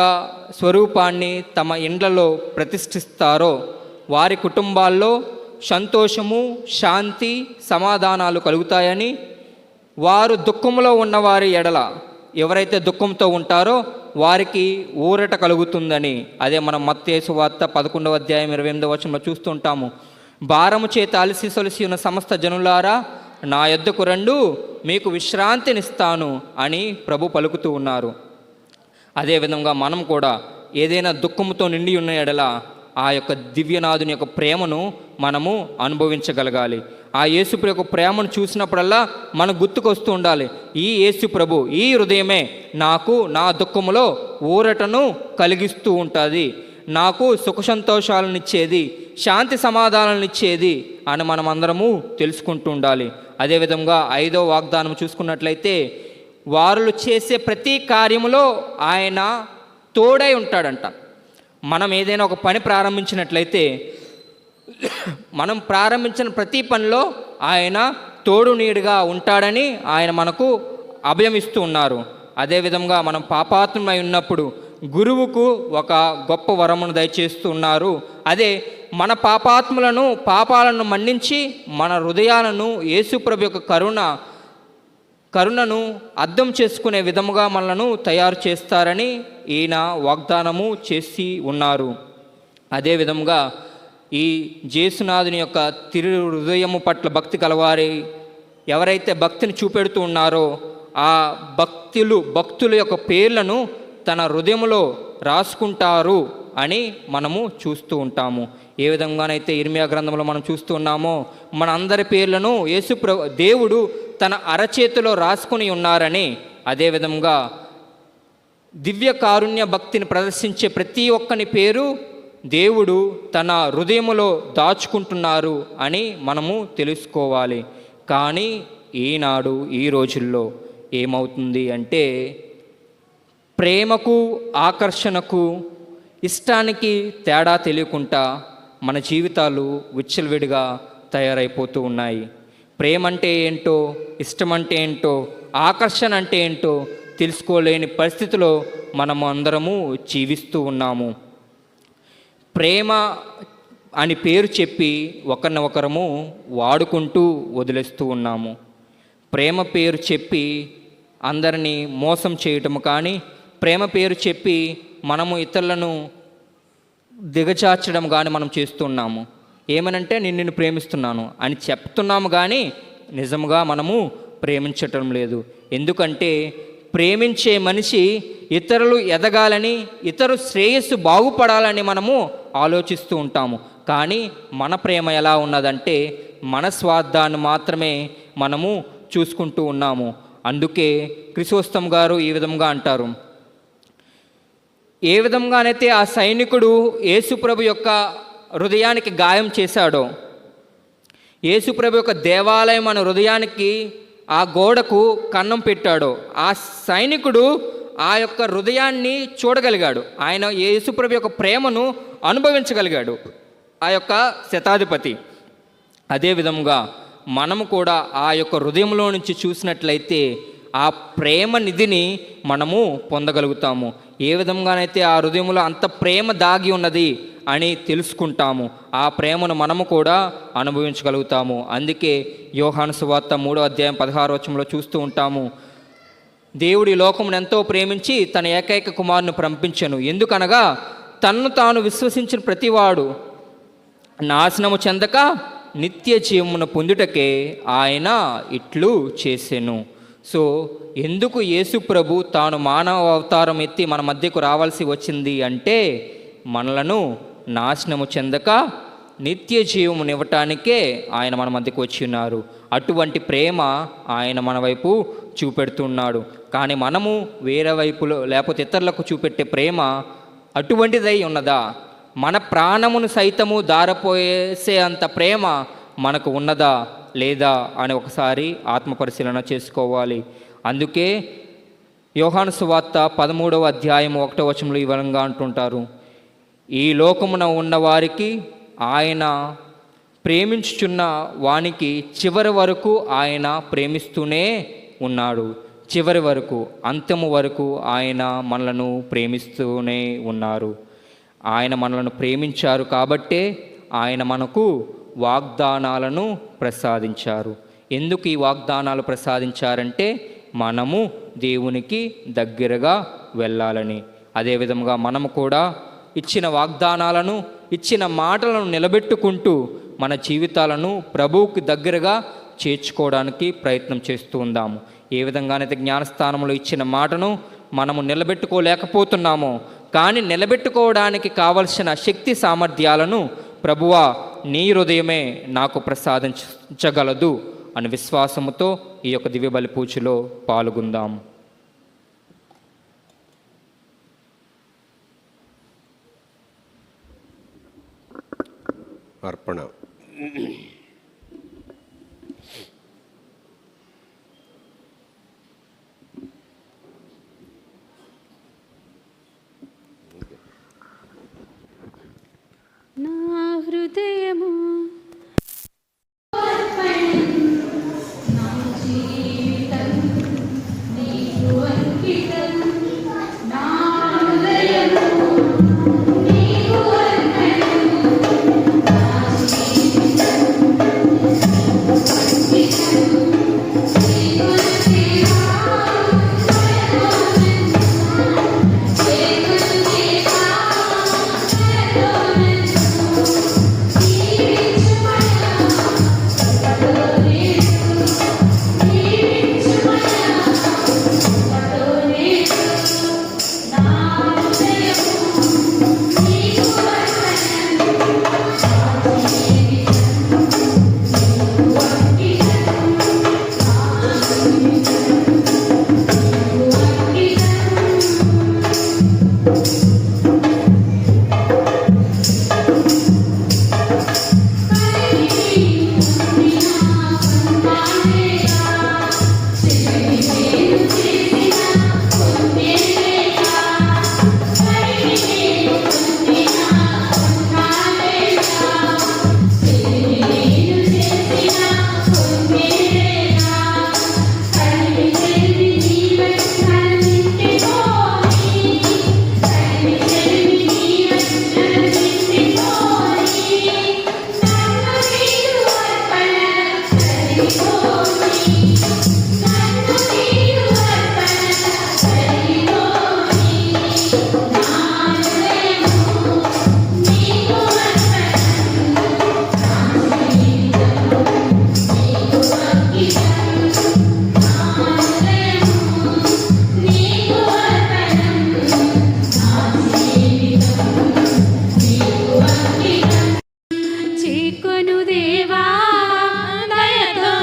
స్వరూపాన్ని తమ ఇండ్లలో ప్రతిష్ఠిస్తారో వారి కుటుంబాల్లో సంతోషము, శాంతి, సమాధానాలు కలుగుతాయని, వారు దుఃఖంలో ఉన్నవారి ఎడల ఎవరైతే దుఃఖంతో ఉంటారో వారికి ఊరట కలుగుతుందని, అదే మనం మత్తయి సువార్త 11వ అధ్యాయం 28వ వచనంలో చూస్తుంటాము. భారము చేత అలసి సొలసి ఉన్న సమస్త జనులారా నా యొద్దకు రండు, మీకు విశ్రాంతినిస్తాను అని ప్రభు పలుకుతూ ఉన్నారు. అదేవిధంగా మనం కూడా ఏదైనా దుఃఖంతో నిండి ఉన్న ఎడల ఆ యొక్క దివ్యనాథుని యొక్క ప్రేమను మనము అనుభవించగలగాలి. ఆ యేసుప్రభు యొక్క ప్రేమను చూసినప్పుడల్లా మనకు గుర్తుకొస్తూ ఉండాలి, ఈ యేసుప్రభు ఈ హృదయమే నాకు నా దుఃఖములో ఊరటను కలిగిస్తూ ఉంటుంది, నాకు సుఖ సంతోషాలను ఇచ్చేది, శాంతి సమాధానాలను ఇచ్చేది అని మనం అందరము తెలుసుకుంటూ ఉండాలి. అదేవిధంగా 5వ వాగ్దానం చూసుకున్నట్లయితే వారు చేసే ప్రతి కార్యములో ఆయన తోడై ఉంటాడంట. మనం ఏదైనా ఒక పని ప్రారంభించినట్లయితే మనం ప్రారంభించిన ప్రతి పనిలో ఆయన తోడు నీడుగా ఉంటాడని ఆయన మనకు అభయమిస్తూ ఉన్నారు. అదేవిధంగా మనం పాపాత్మై ఉన్నప్పుడు గురువుకు ఒక గొప్ప వరమును దయచేస్తూ ఉన్నారు. అదే మన పాపాలను మన్నించి మన హృదయాలను యేసుప్రభు యొక్క కరుణను అర్థం చేసుకునే విధముగా మనలను తయారు చేస్తారని ఈయన వాగ్దానము చేసి ఉన్నారు. అదేవిధంగా ఈ యేసునాథుని యొక్క తిరు హృదయము పట్ల భక్తి కలవారి ఎవరైతే భక్తిని చూపెడుతూ ఉన్నారో ఆ భక్తుల యొక్క పేర్లను తన హృదయంలో రాసుకుంటారు అని మనము చూస్తూ ఉంటాము. ఏ విధంగానైతే ఇర్మియా గ్రంథంలో మనం చూస్తూ ఉన్నామో మన అందరి పేర్లను దేవుడు తన అరచేతిలో రాసుకుని ఉన్నారని, అదేవిధంగా దివ్య కారుణ్య భక్తిని ప్రదర్శించే ప్రతి ఒక్కని పేరు దేవుడు తన హృదయములో దాచుకుంటున్నారు అని మనము తెలుసుకోవాలి. కానీ ఈనాడు ఈ రోజుల్లో ఏమవుతుంది అంటే ప్రేమకు, ఆకర్షణకు, ఇష్టానికి తేడా తెలియకుండా మన జీవితాలు విచ్చలవిడిగా తయారైపోతూ ఉన్నాయి. ప్రేమ అంటే ఏంటో, ఇష్టం అంటే ఏంటో, ఆకర్షణ అంటే ఏంటో తెలుసుకోలేని పరిస్థితిలో మనము అందరము జీవిస్తూ ఉన్నాము. ప్రేమ అని పేరు చెప్పి ఒకరినొకరము వాడుకుంటూ వదిలేస్తూ ఉన్నాము. ప్రేమ పేరు చెప్పి అందరినీ మోసం చేయటము కానీ, ప్రేమ పేరు చెప్పి మనము ఇతరులను దిగజార్చడం కానీ మనం చేస్తున్నాము. ఏమనంటే నేను నిన్ను ప్రేమిస్తున్నాను అని చెప్తున్నాము కానీ నిజముగా మనము ప్రేమించటం లేదు. ఎందుకంటే ప్రేమించే మనిషి ఇతరులు ఎదగాలని, ఇతరు శ్రేయస్సు బాగుపడాలని మనము ఆలోచిస్తూ ఉంటాము. కానీ మన ప్రేమ ఎలా ఉన్నదంటే మన స్వార్థాన్ని మాత్రమే మనము చూసుకుంటూ ఉన్నాము. అందుకే క్రిసోస్తం గారు ఈ విధంగా అంటారు, ఏ విధంగానైతే ఆ సైనికుడు యేసుప్రభు యొక్క హృదయానికి గాయం చేశాడో, యేసుప్రభు యొక్క దేవాలయం మన హృదయానికి ఆ గోడకు కన్నం పెట్టాడో, ఆ సైనికుడు ఆ యొక్క హృదయాన్ని చూడగలిగాడు. ఆయన యేసుప్రభు యొక్క ప్రేమను అనుభవించగలిగాడు ఆ యొక్క శతాధిపతి. అదే విధముగా మనము కూడా ఆ యొక్క హృదయంలో నుంచి చూసినట్లయితే ఆ ప్రేమ నిధిని మనము పొందగలుగుతాము. ఏ విధంగానైతే ఆ హృదయంలో అంత ప్రేమ దాగి ఉన్నది అని తెలుసుకుంటాము, ఆ ప్రేమను మనము కూడా అనుభవించగలుగుతాము. అందుకే యోహాను సువార్త 3:16 చూస్తూ ఉంటాము, దేవుడి లోకమును ఎంతో ప్రేమించి తన ఏకైక కుమారుని పంపించెను, ఎందుకనగా తన్ను తాను విశ్వసించిన ప్రతివాడు నాశనము చెందక నిత్య జీవమును పొందుటకే ఆయన ఇట్లు చేసెను. సో ఎందుకు యేసు ప్రభు తాను మానవ అవతారం ఎత్తి మన మధ్యకు రావాల్సి వచ్చింది అంటే మనలను నాశనము చెందక నిత్య జీవమును ఇవ్వటానికే ఆయన మన మధ్యకు వచ్చి ఉన్నారు. అటువంటి ప్రేమ ఆయన మన వైపు చూపెడుతున్నాడు. కానీ మనము వేరే వైపులో లేకపోతే ఇతరులకు చూపెట్టే ప్రేమ అటువంటిదై ఉన్నదా? మన ప్రాణమును సైతము దారపోసే అంత ప్రేమ మనకు ఉన్నదా లేదా అని ఒకసారి ఆత్మపరిశీలన చేసుకోవాలి. అందుకే యోహాను సువార్త 13:1 ఈ విధంగా అంటుంటారు, ఈ లోకమున ఉన్నవారికి ఆయన ప్రేమించుచున్న వానికి చివరి వరకు ఆయన ప్రేమిస్తూనే ఉన్నాడు. చివరి వరకు, అంతము వరకు ఆయన మనలను ప్రేమిస్తూనే ఉన్నారు. ఆయన మనలను ప్రేమించారు కాబట్టే ఆయన మనకు వాగ్దానాలను ప్రసాదించారు. ఎందుకు ఈ వాగ్దానాలు ప్రసాదించారంటే మనము దేవునికి దగ్గరగా వెళ్ళాలని. అదేవిధంగా మనము కూడా ఇచ్చిన వాగ్దానాలను, ఇచ్చిన మాటలను నిలబెట్టుకుంటూ మన జీవితాలను ప్రభువుకి దగ్గరగా చేర్చుకోవడానికి ప్రయత్నం చేస్తూ ఉందాము. ఏ విధంగానైతే జ్ఞానస్థానంలో ఇచ్చిన మాటను మనము నిలబెట్టుకోలేకపోతున్నామో, కానీ నిలబెట్టుకోవడానికి కావలసిన శక్తి సామర్థ్యాలను ప్రభువా నీ హృదయమే నాకు ప్రసాదించగలదు అని విశ్వాసముతో ఈ యొక్క దివ్య బలి పూజలో పాల్గొందాం. అర్పణ. నా హృదయము చిక్కును దేవా దయతో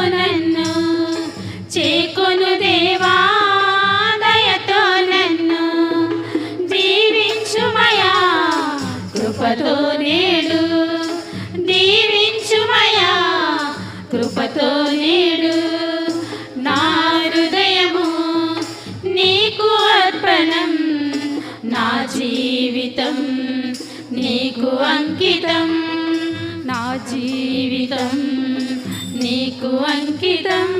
అంకితం, నా జీవితం నీకు అంకితం.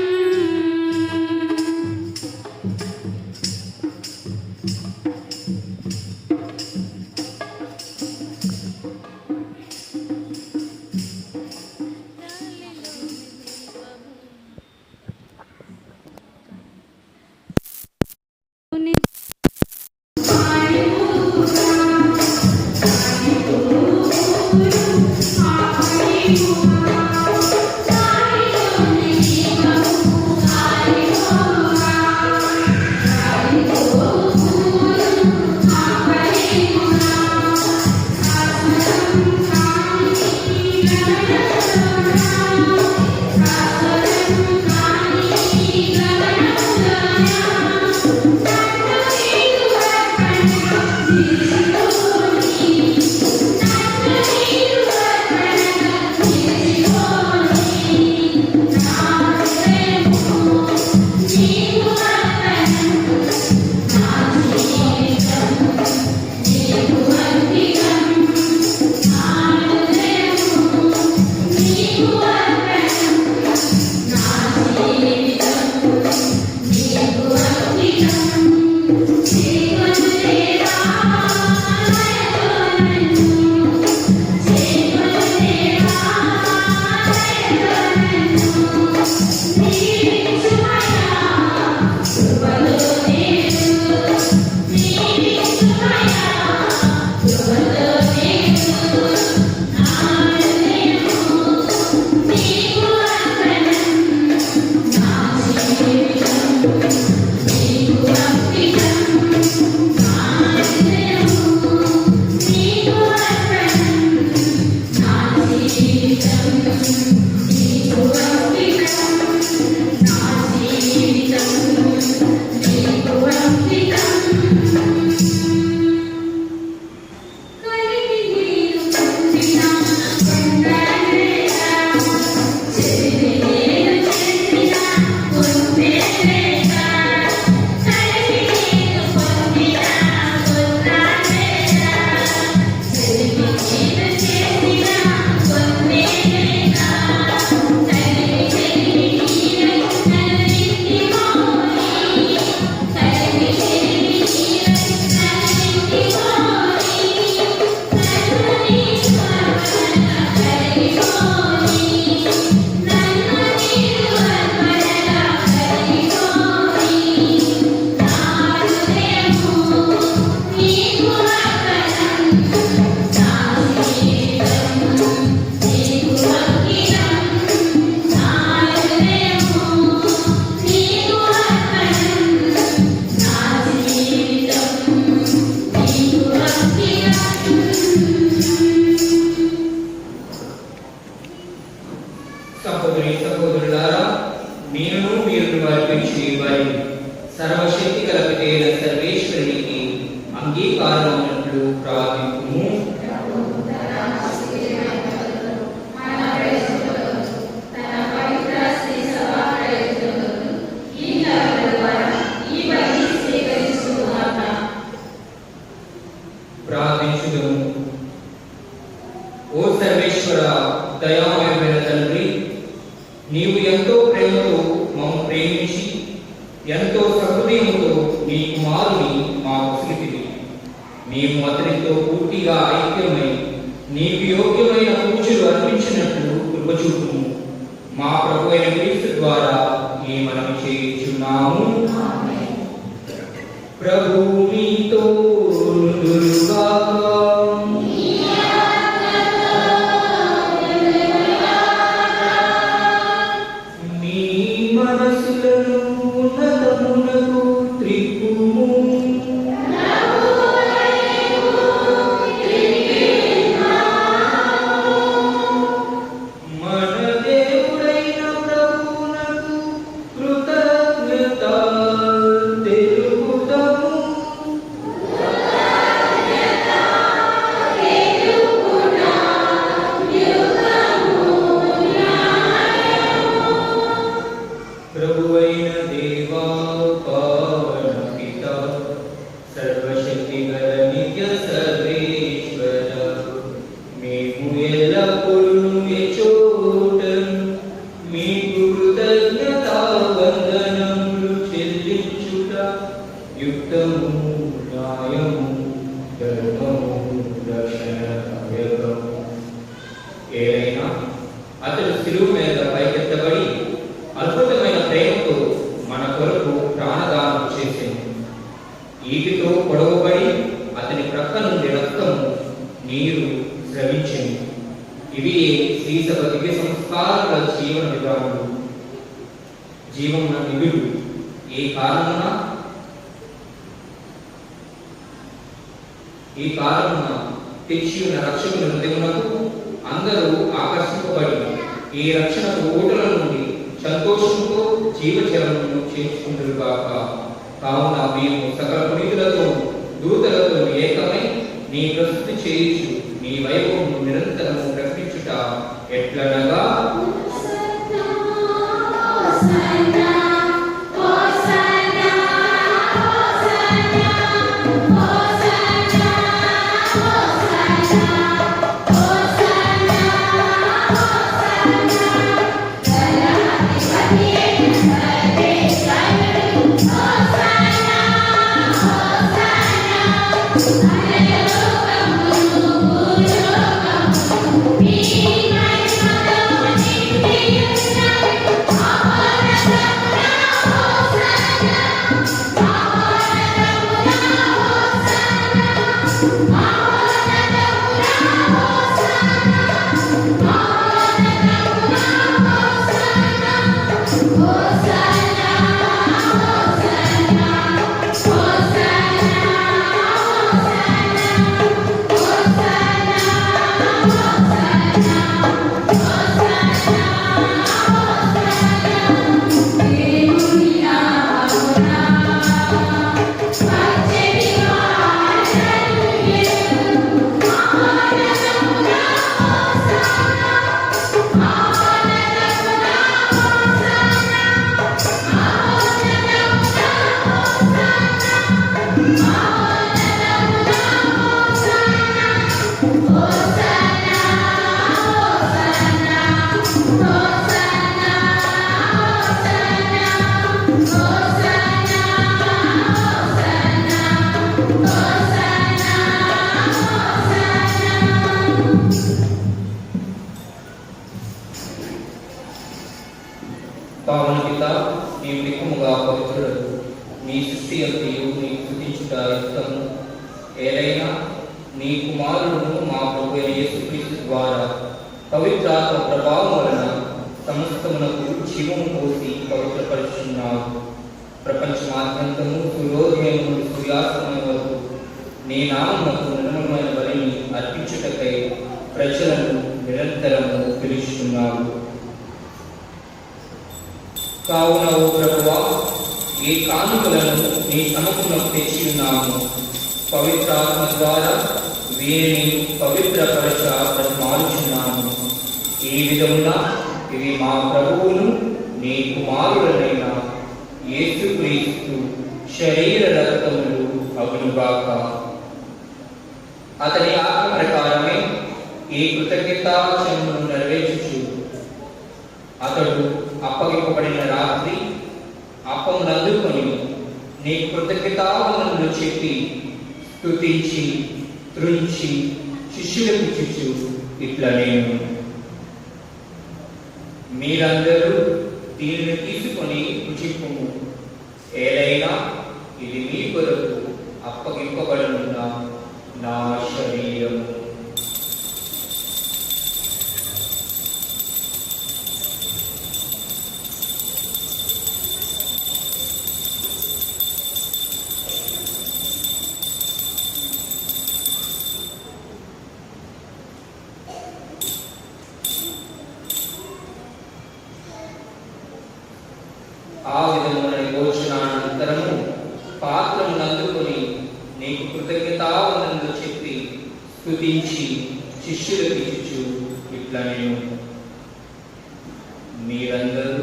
సహోదరి సహోదరులారా, నేను మీరు అర్పించి వారి సర్వశక్తి గల పితైన సర్వేశ్వరునికి అంగీకారమైనట్లు ప్రార్థించుము. ప్రార్థించుదము. ఓ సర్వేశ్వర, దయామయమైన తండ్రి, నీవు ఎంతో ప్రేమతో మమ్మ ప్రేమించి ఎంతో సహృదయంతో నీ కుమారుని మాకు సిలిపివి. మేము అతనితో పూర్తిగా ఐక్యమై నీకు యోగ్యమైన పూజలు అర్పించినట్లు కృపచూపుము. మా ప్రభు అయిన క్రీస్తు ద్వారా ఈ మనం చేయుచున్నాము. ప్రభు మీతో ఉండునుగాక. మనసులను ఉన్నతమునకు త్రిప్పుము. మన దేవుడైన ప్రభువునకు కృతజ్ఞత తెలుపుదము. ప్రభువైన దేవా, పావన పితా, సర్వశక్తి గల నిత్య సర్వేశ్వర, మీ యుక్తము న్యాయము ధర్మము రక్షణ కావ్యము. ఏదైనా అతడు శిలువ మీద పైకెత్తబడి అద్భుతమైన ప్రేమతో మన కొరకు ప్రాణదానం చేసింది. ఈటితో పొడవబడి అతని ప్రక్క నుండి రక్తము నీరు స్రవించింది. ఇవి శ్రీసభ దివ్య సంస్కారాల జీవన విధానాలు, జీవన నిధులు. ఈ కారణమున తెచ్చి ఉన్న రక్షకుని హృదయమునకు అందరూ ఆకర్షింపబడి ఈ రక్షణకు ఓటల నుండి సంతోషంతో జీవజలమును చేర్చుకుంటారు కాక. కావున మేము సకల పునీతులతో దూతలతో ఏకమై నీ ప్రస్తుతి చేయించు నీ వైభవం నిరంతరము ప్రకటించుట ఎట్లనగా పావన పిత నీవు నిక్కముగా పవిత్రుడు, నీ సృష్టి అంతయు నీకు స్తుతించుట యుక్తము. ఏదైనా నీ కుమారుడును మా ప్రభు యేసుక్రీస్తు ద్వారా పవిత్రాత్మ ప్రభావం వలన సమస్తమునకు జీవము పోసి పవిత్రపరుచున్నావు. ప్రపంచమాద్యంతము సూర్యోదయం నుండి సూర్యాస్తమయం వరకు నీ నామమునకు నిర్మలమైన బలిని అర్పించుటకై ప్రజలను నిరంతరము పిలుస్తున్నావు. కావున ఓ ప్రభువా, ఈ కానుకలను నీ సమక్షంలోకి తెచ్చి ఉన్నాము. పవిత్రాత్మ ద్వారా వీరిని పవిత్రపరచ బ్రతిమాలుచున్నాము. ఈ విధముగా ఇవి మా ప్రభువును నీ కుమారుడైన యేసుక్రీస్తు శరీర రక్తములు అగునుగాక. అతని ఆత్మ ప్రకారమే ఈ కృతజ్ఞతాచరణను నెరవేర్చుచు అతడు అప్పగింపబడిన రాత్రి అప్పమును అందుకొని నీ కృతజ్ఞతావందనములు చెప్పి స్తుతించి త్రుంచి శిష్యులకు ఇచ్చుచు ఇట్లా నేను మీరందరూ దీనిని తీసుకొని రుచిప్పుము. ఏదైనా ఇది మీ కొరకు అప్పగింపబడిన నా శరీరము. ఆ విధమున భోజనానంతరము పాత్రను అందుకొని నీకు కృతజ్ఞతావందనములు చెప్పి స్తుతించి శిష్యులకు ఇచ్చుచు ఇట్లా నేను మీరందరూ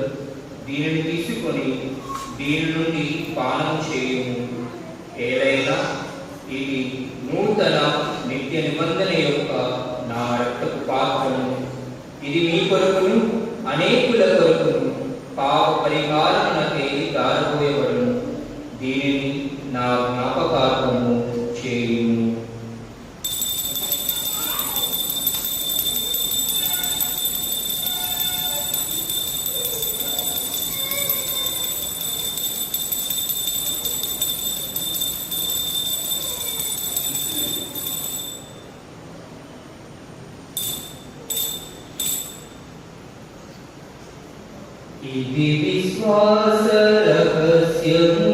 దీనిని తీసుకొని దీని నుండి పానం చేయుము. ఏదైనా ఇది నూతన నిత్య నిబంధన యొక్క నా రక్తపు పాత్రను. ఇది మీ కొరకును అనేకుల కొరకును పాప పరిహారమునకై దారబోయబడును. దీనిని నా జ్ఞాపకార్థము చేయుము. ఇది విశ్వాస రహస్యము,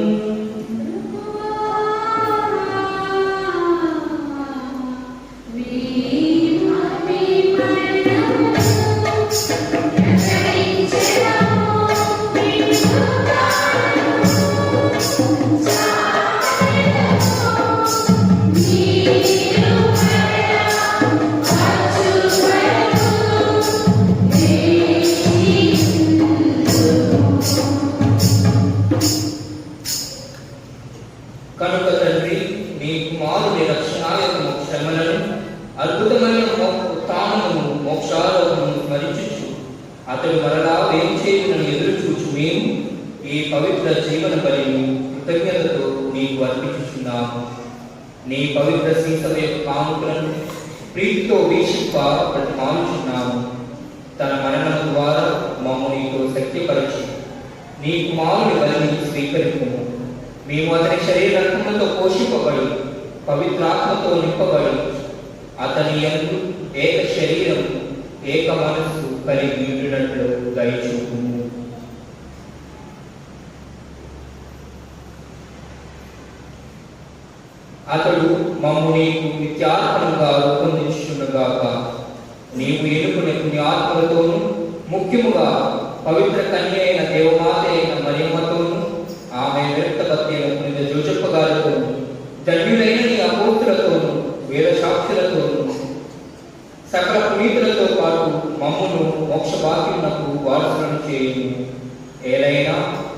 కనుక తండ్రి నీ కుమారుని రక్షణాయకము శ్రమలను అద్భుతమైన ఉత్థానమును మోక్షారోహమును స్మరించుచు అతడు మరలా ఏం చేయునని ఎదురు చూచు మేము ఈ పవిత్ర జీవన బలిని కృతజ్ఞతతో నీకు అర్పించుచున్నాము. నీ పవిత్ర సీసల యొక్క కానుకలను ప్రీతితో వీక్షింప ప్రతిమాలుచున్నాము. తన మరణం ద్వారా మమ్ము నీతో శక్తిపరచి నీ కుమారుని బలిని స్వీకరింపుము. మేము అతని శరీర రక్తములతో పోషింపబడి పవిత్రాత్మతో నింపబడి అతని యందు ఏక శరీరం ఏక మనస్సు కలిగి ఉండినట్లు దయచూపుము. అతడు మమ్ము నీకు నిత్యాత్మగా రూపొందించుచున్నగాక. నీవు ఎన్నుకునే పుణ్యాత్మలతోనూ ముఖ్యముగా పవిత్ర కన్య అయిన దేవమాత అయిన మరియమ్మతోనూ ఆమె విరక్తపత్తి అయిన పునీత జోసెఫ్ గారితోనూ ధన్యులైన నీ అపోస్తులతోనూ వేద సాక్షులతోనూ సకల పునీతులతో పాటు మమ్మును మోక్ష భాగ్యమునకు వారసులను చేయుము. ఏలైనా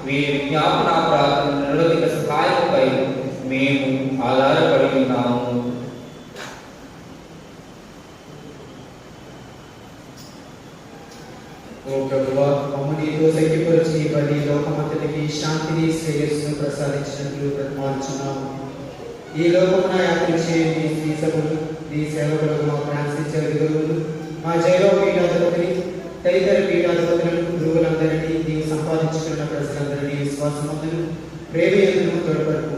వీరి విజ్ఞాపన ప్రార్థన నిరవధిక సహాయముపై మేము ఆధారపడి ఉన్నాము. ఓ ప్రభువా, మమ్ము నీతో శక్తిపరిచి నీ బలి లోకమంతటికి శాంతిని శ్రేయస్సును ప్రసాదించినట్లు బ్రతిమాలుచున్నాము. ఈ లోకమున యాత్రించే నీ శ్రీ సభలు నీ సేవకులకు మా ఫ్రాన్సిస్ గురువులు మా జైలో పీఠాధిపతిని తదితర పీఠాధిపతులను గురువులందరినీ నీవు సంపాదించుకున్న ప్రజలందరినీ విశ్వాసమందును ప్రేమయందును తోడ్పడుకు.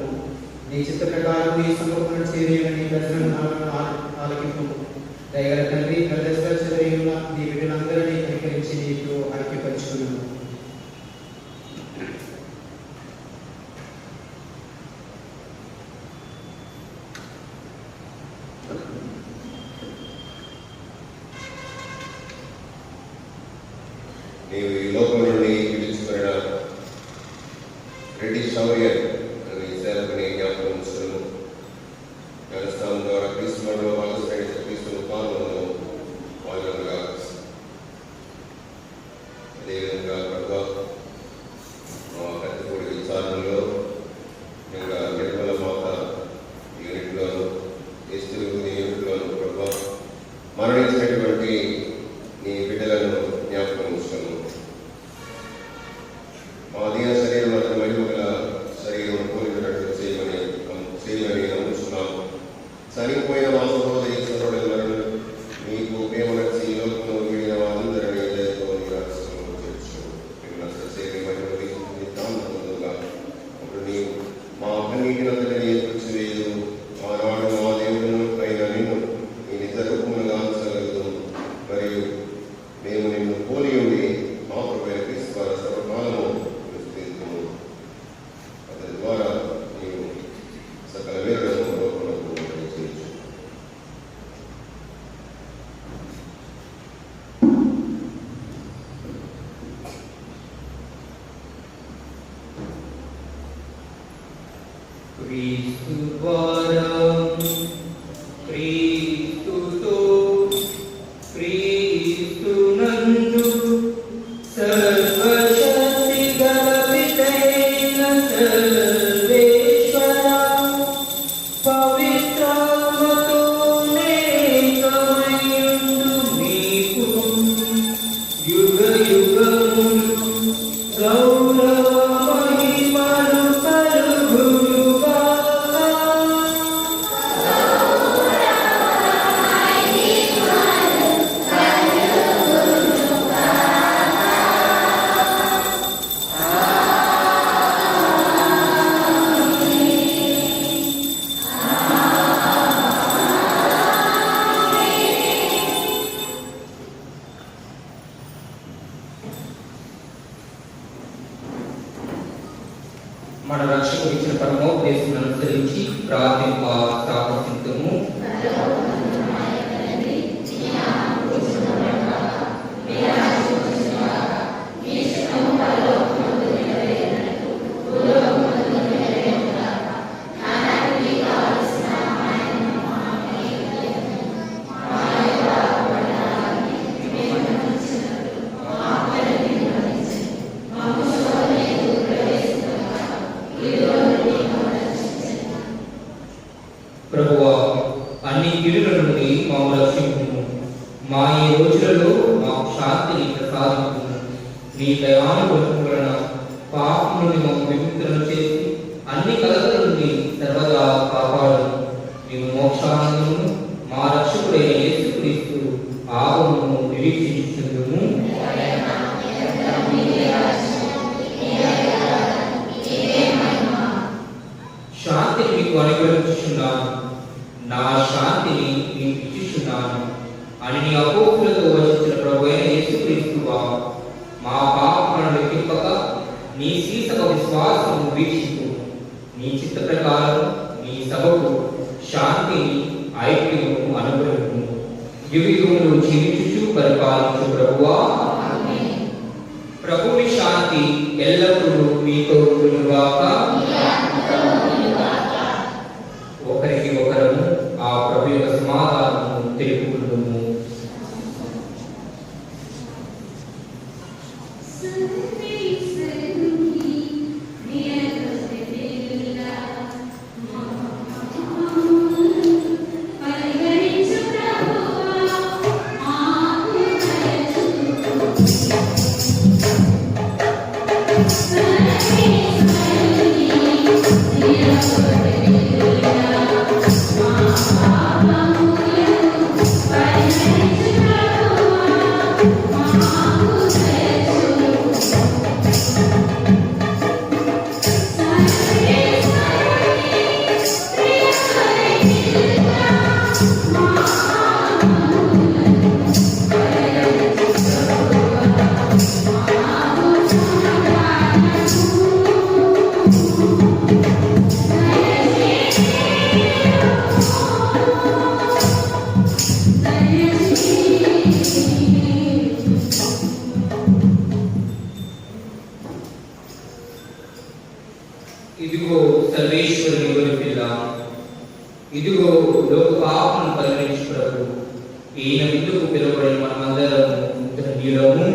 నీ చిత్త ప్రకారం నీ సమూహమును చేరేయని ప్రజలను ఆలకింపు. దయగల తండ్రి ప్రదర్శన నీ బిడ్డలందరినీ కనికరించి నీకు ఐక్యపరుచుకున్నాను. నీవు ఈ లోకం నుండి పిలుచుకున్న రెడ్డి శౌర్యర్ అని సేవకుని జ్ఞాపకం ఉంచును. జ్ఞానస్థానం ద్వారా క్రీస్తు మరణంలో భాగస్వామ్య క్రీస్తును పాల్గొనను పాల్గొనగా అదేవిధంగా ప్రభా మా కత్తిపూడి విచారణలో ఇంకా నిర్మల మాత యూనిట్లోను ఎస్తు యూనిట్లోను ప్రభా మరణించినటువంటి నీ బిడ్డలను జ్ఞాపకం ఉంచును. మా అధీన శరీరం అతని మహిమగల శరీరం పోలినట్లు చేయమని నమ్ముచున్నాము. చనిపోయిన మా సహోదరి సహోదరులను నీకు ప్రేమనచ్చి లోకంలో వీడిన వారందరినీ దయతో నీ రాష్ట్రంలో చేర్చు. శరీర మహిమని తాందుగా అప్పుడు నీవు మా అన్నిటినంతటినీ ఏర్పరిచివేయదు. ఆనాడు మా దేవుడును పైన నిన్ను నీ నిజ రూపములుగా అంచగలదు. మరియు మేము నిన్ను పోలి ఉండి మా ప్రభువైన క్రీస్తు ద్వారా సర్వకాలము విస్తరిస్తాము. అతని ద్వారా నీవు సకల వీరులను లోకములకు చేయొచ్చు. క్రీస్తు ద్వారా క్రీస్తుతో క్రీస్తునందు సర్వశక్తి గల పితైన సర్వేశ్వర పవిత్రాత్మతో నేకమయుండు నీకు యుగ యుగములు గౌరవ మహిమలు కలుగునుగాక. మన రక్షకుడు ఇచ్చిన పరమోపదేశం అనుసరించి ప్రార్థింప సాహసించము. ప్రభువా, అన్ని కీడుల నుండి మాకు రక్షించుము. మా ఈ రోజులలో మాకు శాంతిని ప్రసాదించుము. నీ దయానుగ్రహం వలన పాపం నుండి మాకు విముక్తులను చేసి అన్ని కలతల నుండి సర్వదా కాపాడు. మేము మోక్షానందమును మా రక్షకుడైన యేసుక్రీస్తు ఆగమను నిరీక్షించుచుందుము. శాంతిని మీకు అనుగ్రహించుచున్నాను, నా శాంతిని మీకు ఇచ్చుచున్నాను అని నీ అపోస్తులతో వచించిన ప్రభువైన యేసుక్రీస్తువా, మా పాపములను లెక్కింపక నీ సీసక విశ్వాసము వీక్షించు. నీ చిత్త ప్రకారం నీ సభకు శాంతిని ఐక్యము అనుగ్రహించు. యుగయుగములు జీవించుచు పరిపాలించు ప్రభువా. ప్రభుని శాంతి ఎల్లప్పుడూ మీతో ఉండుగాక. ఒకరికి ఒకరము ఆ ప్రభు యొక్క సమాధానము తెలుపుకుందుము. ఇదిగో సర్వేశ్వరుని గొర్రె పిల్ల, ఇదిగో లోక పాపమును పరిహరించు ప్రభు. ఈయన విందుకు పిలువబడిన మనమందరము ధన్యులము.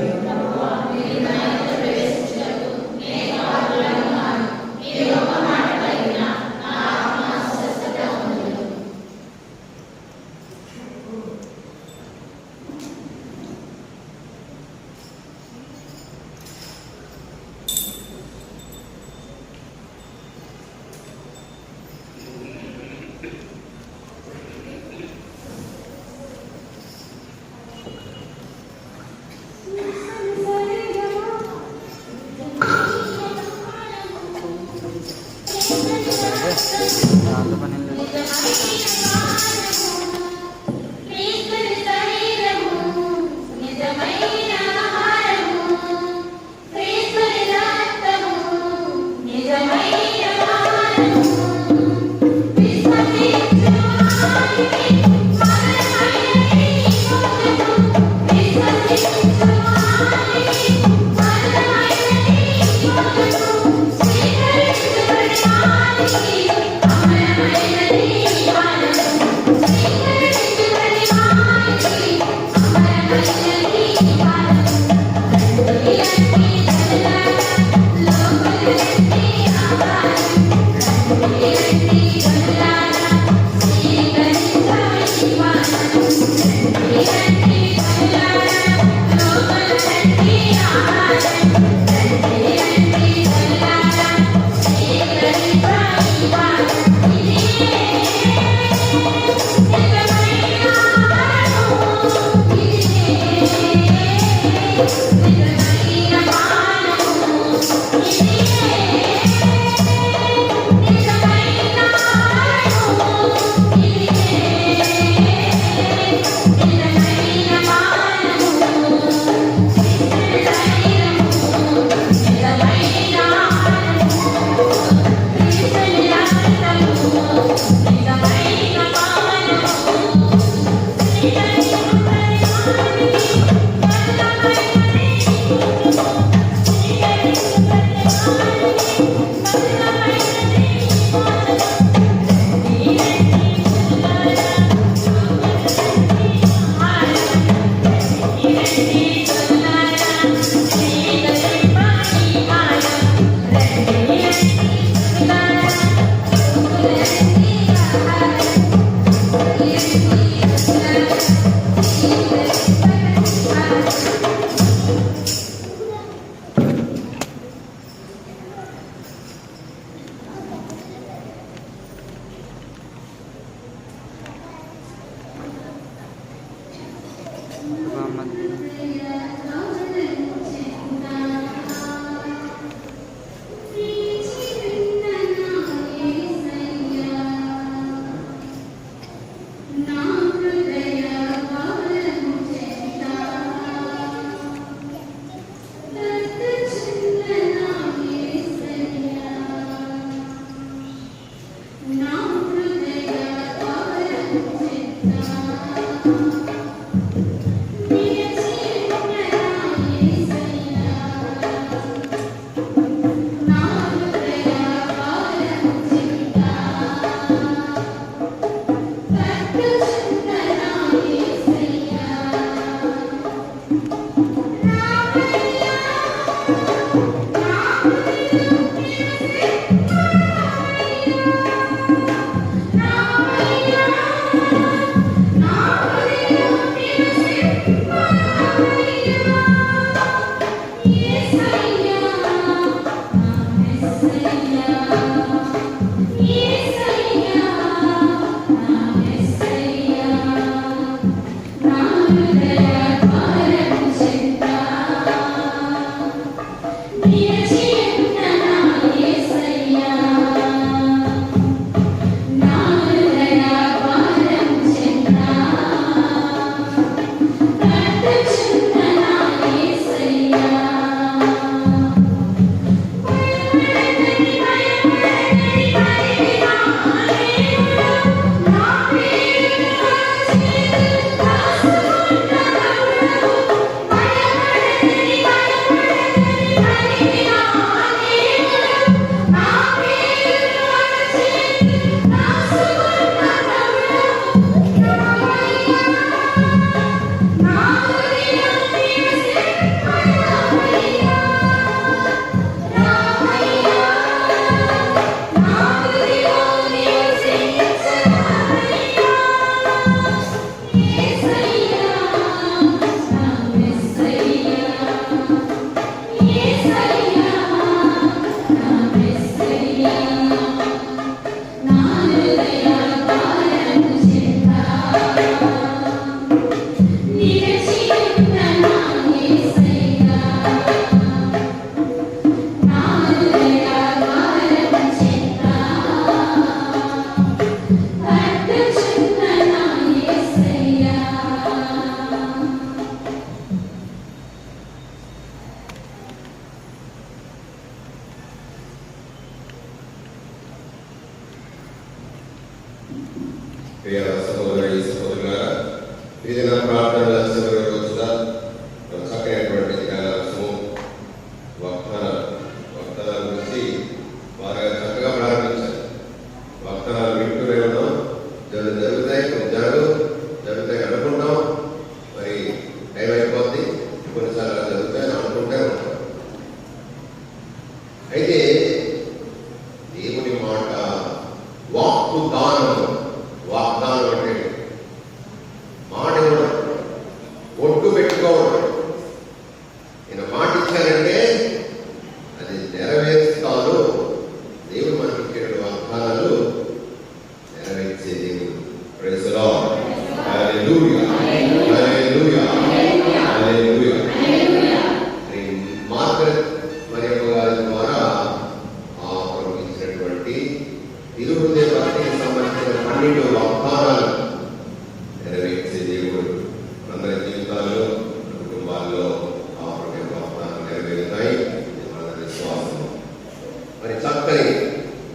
Bye. ప్రియ సహోదరి సహోదరులారా, ఇది నా ప్రార్థన చివరి రోజున చక్కనటువంటి ధ్యానాంశము వాగ్దానాల గురించి బాగా చక్కగా ప్రారంభించారు. వాగ్దానాలు వింటూనే ఉన్నాం, జరుగుతాయి జరుగుతాయి అనుకుంటాం, మరి టైం అయిపోద్ది, కొన్నిసార్లు జరుగుతాయని అనుకుంటే ఉంటాం. అయితే దేవుని మాట వాగ్దానం అంటే మాట ఇవ్వడం, ఒట్టు పెట్టుకోవడం. నేను మాట ఇచ్చానంటే అది నెరవేరుస్తాను. దేవుడు మనకి ఇచ్చిన వాగ్దానాలు నెరవేర్చే దేవుడు. Praise the Lord. Hallelujah, hallelujah, hallelujah. Margaret Mariyamma గారి ద్వారా ఇచ్చినటువంటి తిరుహృదయ భక్తికి సంబంధించిన 12 వాగ్దానాలు నెరవేర్చే దేవుడు. అందరి జీవితాల్లో, కుటుంబాల్లో ఆ వాగ్దానాలు నెరవేరుతాయి, మన విశ్వాసం. మరి చక్కని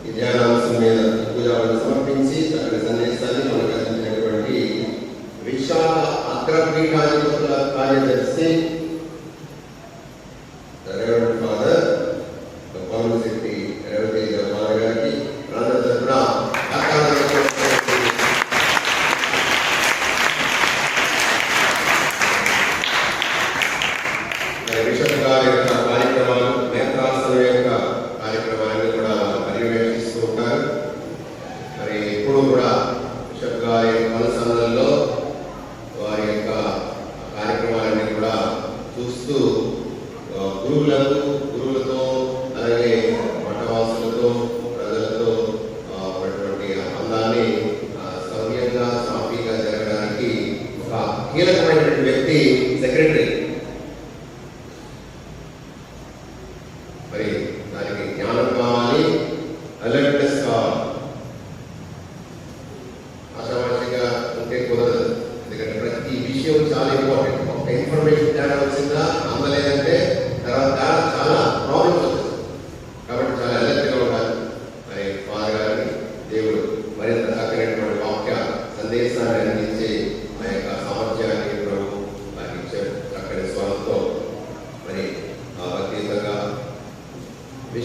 ఈ ధ్యానాంశం మీద పూజాలను సమర్పించి చక్కని సందేశాన్ని మనకు అందించినటువంటి విశాల అగ్రపీఠాధిపతుల కార్యదర్శి రెవరెండ్ ఫాదర్ పవన్ శెట్టి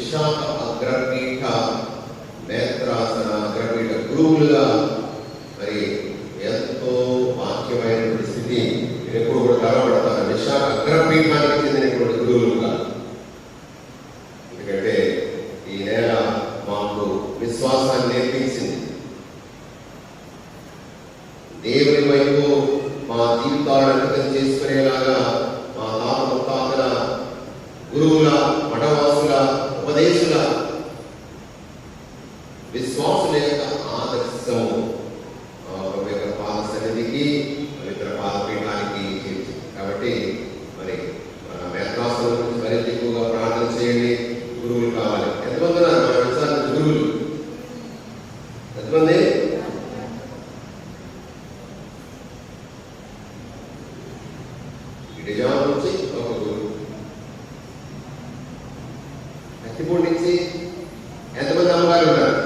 విశాఖ అగ్రపీఠ నేత్రాసన అగ్రపీఠ గురువులుగా మరి ఎంతో వాక్యమైనటువంటి స్థితి ఎప్పుడు కూడా కలబడతారు. విశాఖ అగ్రపీఠానికి చెందినటువంటి గురువులుగా. ఎందుకంటే ఈ నేల మాకు విశ్వాసాన్ని నేర్పించింది. దేవుని వైపు మా జీవితాలను అంకితం చేసుకునేలాగా మా తాత ముత్తాతల గురువుల, మఠవాసుల, ఉపదేశుల, విశ్వాసుల యొక్క ఆదర్శము ప్రభు యొక్క పాద సన్నిధికి, పవిత్ర పాదపీఠానికి చేర్చింది. కాబట్టి మరి మన మేత్రాసుల గురించి మరింత ఎక్కువగా ప్రార్థన చేయండి. గురువులు కావాలి. ఎంతమంది ఉన్నారు మన విశ్వాస గురువులు? ఎంతమంది? నిజాం నుంచి ఒక గురువు, అత్తిపూడి నుంచి ఎంతమంది అమ్మగారు ఉన్నారు?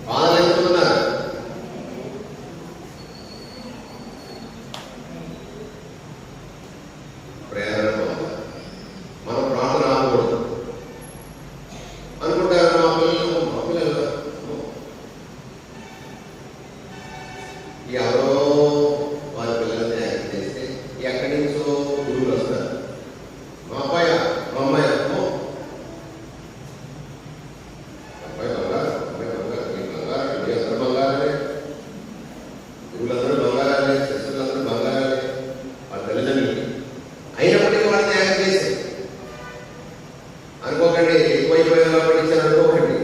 బాధలు ఎంతమంది ఉన్నారు? ప్రేరణ పొందాలి. మనం ప్రార్థన ఆగకూడదు అనుకుంటారు. మా పిల్లలు ఎవరో వారి పిల్లలు తయారు చేస్తే ఎక్కడి నుంచో గురువులు వస్తారు. మా అబ్బాయి, మా అమ్మాయి, అబ్బాయి బంగారు, అమ్మాయి బంగారు, మీ బంగారు, మీ అందరూ బంగారమే, గురువులందరూ బంగారాలే, శిష్యులందరూ బంగారాలే వాళ్ళ తల్లిదండ్రులకి. అయినప్పటికీ వాళ్ళు తయారు చేశారు. అనుకోకండి ఎక్కువైపోయారు కాబట్టి ఇచ్చారు అనుకోకండి.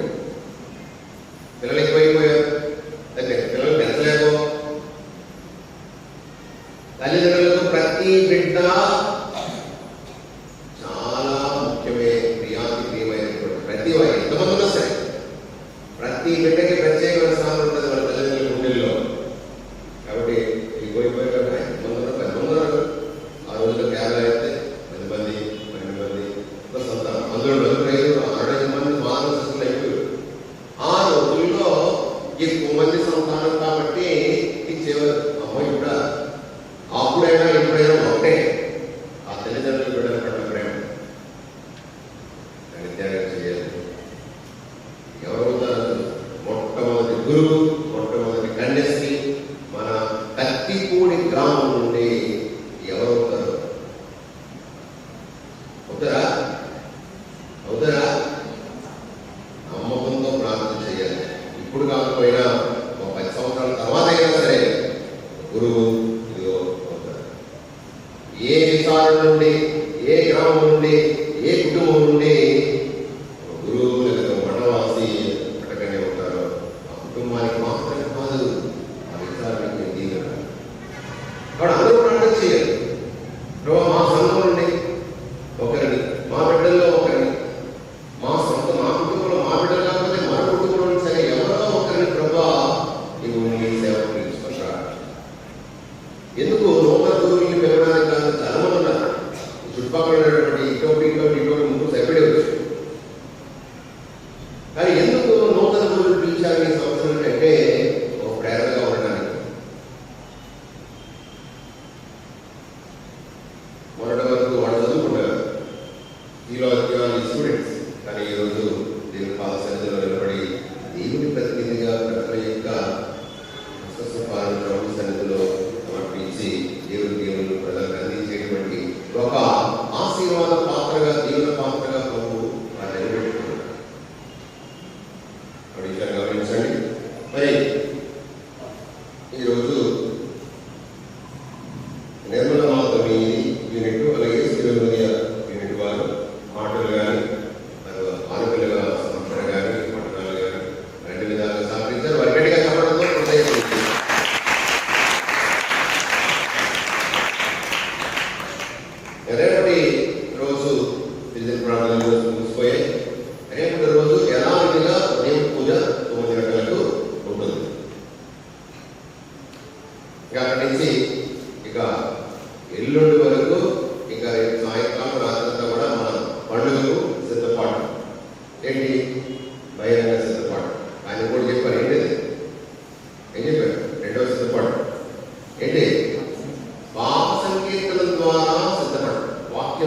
పిల్లలు ఎక్కువైపోయారు, పిల్లలు పెంచలేదు. తల్లిదండ్రులకు ప్రతి బిడ్డ చాలా ముఖ్యమే, ప్రియాతిప్రియమైనటువంటి ప్రతి వారి ఎంతమంది ఉన్నా సరే ప్రతి బిడ్డకి ప్రత్యేకమైన స్థానం ఉంటుంది వాళ్ళ తల్లిదండ్రుల గుండెల్లో. కాబట్టి ఎక్కువైపోయారు. 10 మంది ఉన్నారు. ఆ రోజుల్లో కేరళ అయితే 10 మంది, 12 మంది ఒక సంతానం. అందులో 65 మంది మానసికులు అయిపోయారు. ఆ రోజుల్లో ఎక్కువ మంది సంతానం కాబట్టి ఇచ్చేవారు. అమ్మాయి కూడా అప్పుడైనా ఎప్పుడైనా ఒకటే ఆ తల్లిదండ్రులు బిడ్డల పట్ల ప్రేమ దాన్ని త్యాగం చేయాలి. ఎవరవుతారు? మొట్టమొదటి గురువు, మొట్టమొదటి కన్యశ్రీ మన కత్తిపూడి గ్రామం నుండి ఎవరవుతారు? అవుతారా? అవుతారా? నమ్మకంతో ప్రార్థన చేయాలి. ఇప్పుడు కాకపోయినా ఒక 10 సంవత్సరాల తర్వాత అయినా సరే గురువు ఏ విచారణ నుండి, ఏ గ్రామం నుండి, ఏ కుటుంబం నుండి గురువు లేదా వనవాసి అక్కడనే ఉంటారో ఆ కుటుంబానికి మాత్రమే కాదు, ఆ విచారణకి దీని కాబట్టి అందరూ ప్రార్థన చేయాలి. ప్రభు మా సంఘం నుండి ఒకరిని, మా బిడ్డల్లో ఒకరిని, మా కుటుంబంలో మా బిడ్డలు కాకపోతే మన కుటుంబంలో సరే ఎవరో ఒకరిని ప్రభు నీవు నీ సేవకు పిలుచుకుంటా. ఎందుకు నూతన గురువుల్ని పిలవడానికి కాదు, చాలా మంది ఉన్నారు. చుట్టుపక్కల ఉన్నటువంటి ఇటువంటి ముందు సరిపడే వచ్చు. కానీ ఎందుకు నూతన గురువులు పిలిచారని సంవత్సరం కంటే ఒక ప్రేరణగా ఉండడానికి. మొన్నటి వరకు వాళ్ళు చదువుకున్నారు, థియాలజీ స్టూడెంట్స్. కానీ ఈరోజు దేవుని పాద సన్నిధిలో నిలబడి దేవుని ప్రతినిధిగా ప్రజల యొక్క అస్వస్థపాలను ప్రభు సన్నిధిలో సమర్పించి దేవుని ప్రజలకు అందించేటువంటి ఒక ఆశీర్వాద పాత్రగా, దేవుని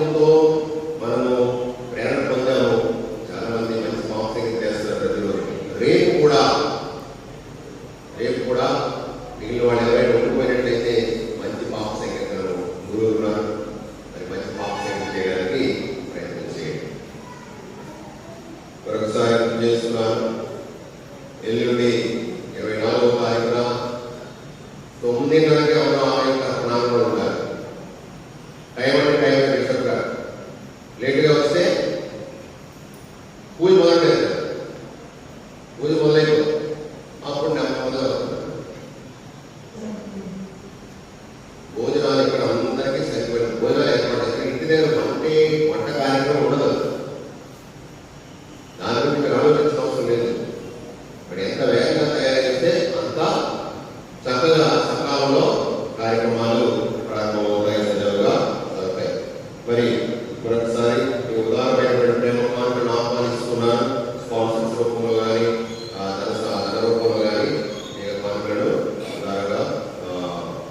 వాక్యంతో మనము ప్రేరణ పొందాము. చాలా మంది మంచి మాంసం చేస్తున్నారు ప్రతిరోజు. రేపు కూడా మిగిలిన వాళ్ళు ఎవరైనా ఉండిపోయినట్లయితే మంచి పాప సంఖ్యను గురువు ఉన్నారు, మరి మంచి పాప సంఖ్య చేయడానికి ప్రయత్నం చేయండి. మరొకసారి గుర్తు చేస్తున్నాను, ఎల్లుండి 24వ తారీఖున 9:30కి ఆ యొక్క స్నానంలో ఉండాలి. టైం అంటే టైం బిషప్ గారు లేటుగా వస్తే పూజ మొదలైపోతుంది. అప్పుడు నెమ్మదిగా వస్తుంది. భోజనాలు ఇక్కడ అందరికీ సరిపోయిన భోజనాలు ఏర్పాటు చేస్తారు. ఇంటి దగ్గర వంట కార్యక్రమం ఉండదు. దాని గురించి మీరు ఆలోచించిన అవసరం లేదు. మరి ఎంత వేగంగా తయారు చేస్తే అంత చక్కగా సకాలంలో కార్యక్రమాలు ప్రారంభమవుతాయి, సజావుగా జరుగుతాయి. మరి మరొకసారి ఈ ఉదారమైనటువంటి ప్రేమ కానుకలను ఆహ్వానిస్తున్నాను. స్పాన్సర్స్ రూపంలో కానీ ధన రూపంలో కానీ ఈ కానుకలను ఉదారంగా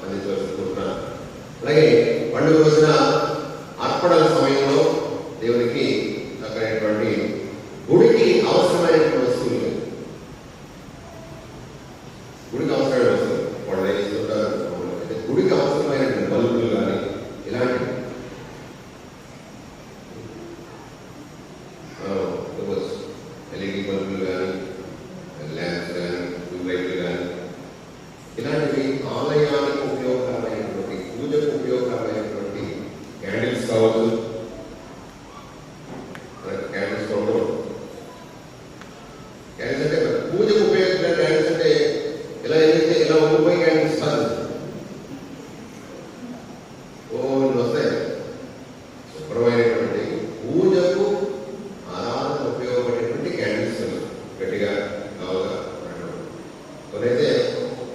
అందించవలసింటున్నాను. అలాగే పండుగ రోజున అర్పణల సమయంలో దేవునికి చక్కనైనటువంటి గుడికి అవసరమైనటువంటి వస్తువులు, గుడికి అవసరమైన వస్తువులు వాళ్ళు వేస్తుంటారు. గుడికి అవసరమైనటువంటి బల్బులు కానీ ఇలాంటివి ఎల్ఈడి బల్బులు కానీ ల్యాంప్స్ కానీ ట్యూబ్లైట్లు కానీ ఇలాంటివి ఆలయానికి ఉపయోగకరమైనటువంటి, పూజకు ఉపయోగకరమైనటువంటి క్యాండిల్స్ కావచ్చు. క్యాండిల్స్ కావడం క్యాండిల్స్ అంటే పూజకు ఉపయోగపడే క్యాండిల్స్ అంటే ఇలా ఏదైతే ఇలా ఉండిపోయి క్యాండిల్స్ కాదు, వస్తాయి. శుభ్రమైనటువంటి పూజకు ఆరాధన ఉపయోగపడేటువంటి క్యాండిల్స్ గట్టిగా కావుగా కొనైతే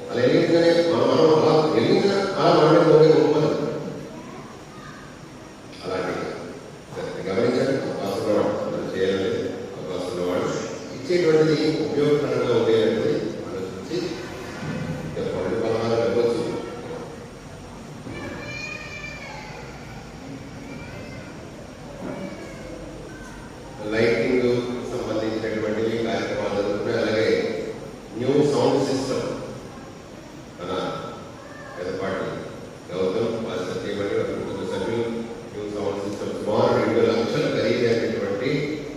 అలా వెలిగించగానే మనం అలా వెలిగించిన అలా మనమే గొప్పది. అలాంటి గమనించండి. అవకాశం ఉన్నవాడు చేయాలి, అవకాశం ఉన్నవాడు ఇచ్చేటువంటిది ఉపయోగకరంగా ఉండేటువంటిది ఆలోచించి పన్నెండు పలహారాలు ఇవ్వచ్చు. లైటింగ్ సంబంధించినటువంటి కార్యక్రమాలు జరుగుతున్నాయి. అలాగే న్యూ సౌండ్ సిస్టమ్ మన పెద్దపాటి గౌతమ్ బాధ్యత చేయబడి కుటుంబ సభ్యులు న్యూ సౌండ్ సిస్టమ్ సుమారు 2 లక్షలు ఖరీదైనటువంటి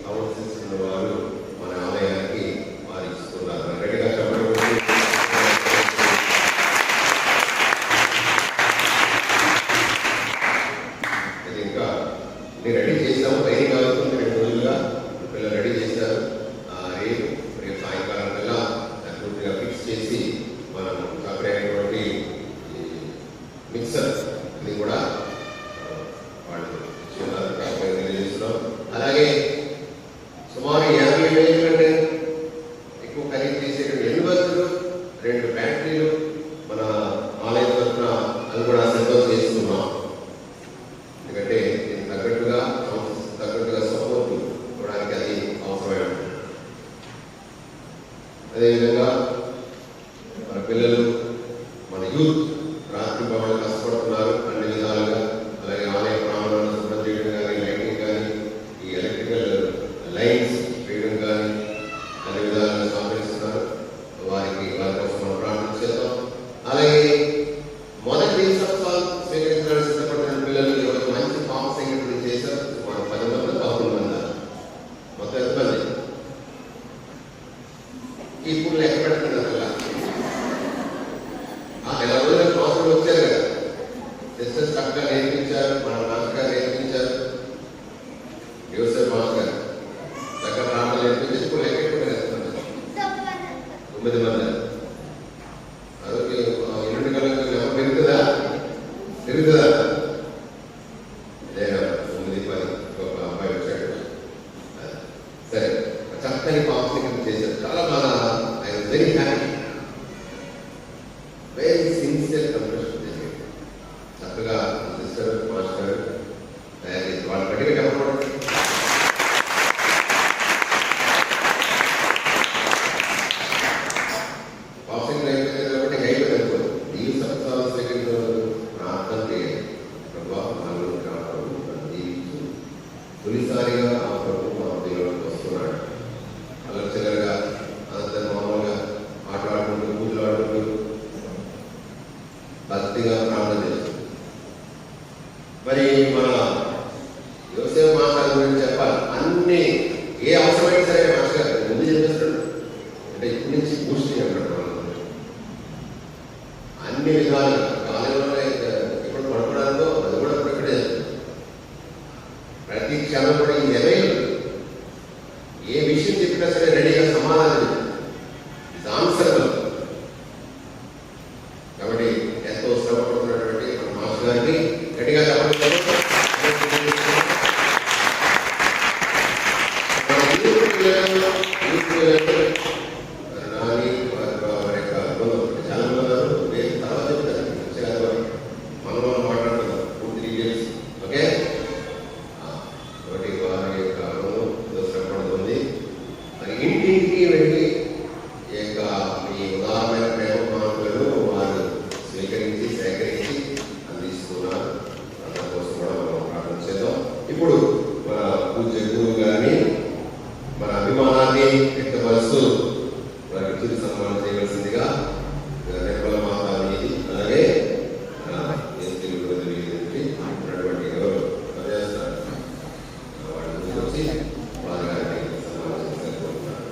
సౌండ్ సిస్టమ్ వారు మన ఆలయానికి వారు ఇస్తున్నారు. గట్టిగా చెప్పడం ఇది ఇంకా రెడీ చేసాము. ట్రైనింగ్ అవుతుంది 2 రోజులుగా పిల్లలు రెడీ చేశారు. రేపు సాయంకాలం కల్లా దాన్ని పూర్తిగా ఫిక్స్ చేసి మనం చక్కరైనటువంటి మిక్సర్ ఇది కూడా వాళ్ళు తెలియజేస్తున్నాం. అలాగే సుమారు 50,000 కంటే ఎక్కువ ఖరీదు చేసేటువంటి ఎన్వర్టర్లు, 2 బ్యాటరీలు మన ఆలయం తరఫున అది కూడా సిద్ధం చేస్తున్నాం. ఎందుకంటే దీనికి తగ్గట్టుగా సపోర్ట్ ఇవ్వడానికి అది అవసరమైన. అదేవిధంగా మన పిల్లలు, మన యూత్ రాత్రి పగలు కష్టపడుతున్నారు అన్ని విధాలుగా. అలాగే ఆలయ ప్రాంగణాలను శుభ్రం చేయడం కానీ, లైటింగ్ కానీ, ఈ ఎలక్ట్రికల్ తొలిసారిగా ఆ ప్రభు మా మధ్యలోకి వస్తున్నాడు. అలర్చలగా అందరూ మామూలుగా ఆటలాడుకుంటూ కూతులాడుకుంటూ భక్తిగా ప్రార్థన చేస్తుంది. మరి మన యోసేపు మాస్టర్ గురించి చెప్పాలి. అన్ని ఏ అవసరమైనా సరే మాస్టర్ గారు ముందు చెప్పేస్తాడు. అంటే ఇప్పటి నుంచి బూస్టింగ్ అంటాడు. అన్ని విధాలుగా కాలంలో ఎప్పుడు పడుకోవడానికో అది కూడా ఇక్కడే ప్రతి క్షణం కూడా ఈ ఏ విషయం చెప్పినా సరే రెడీగా సమాధానం ఆన్సర్. కాబట్టి ఎంతో శ్రమ పడుతున్నటువంటి మన మాస్టర్ గారికి గట్టిగా చెప్పండి. ఇప్పుడు మన పూజ్య గురువు గారిని మన అభిమానాన్ని వ్యక్తపరుస్తూ వారికి చిరు సన్మానం చేయవలసిందిగా నిర్మల మాత అనేది అలాగే ఉన్నటువంటి ఎవరు వాళ్ళ ముందు వచ్చి వారి గారిని సన్మానం చేస్తున్నారు.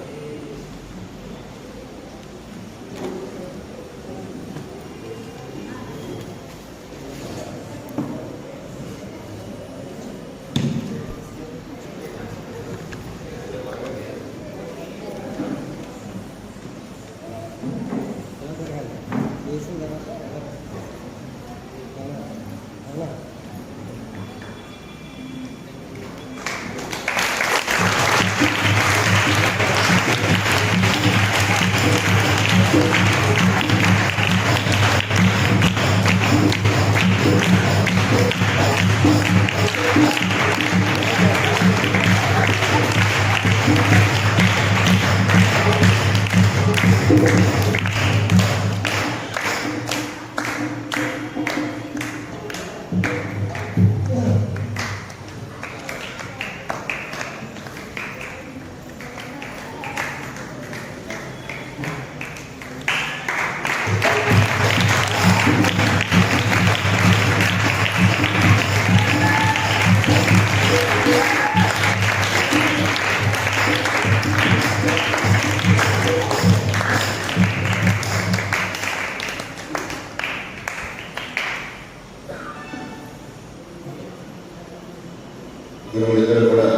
గురువులిద్దరూ కూడా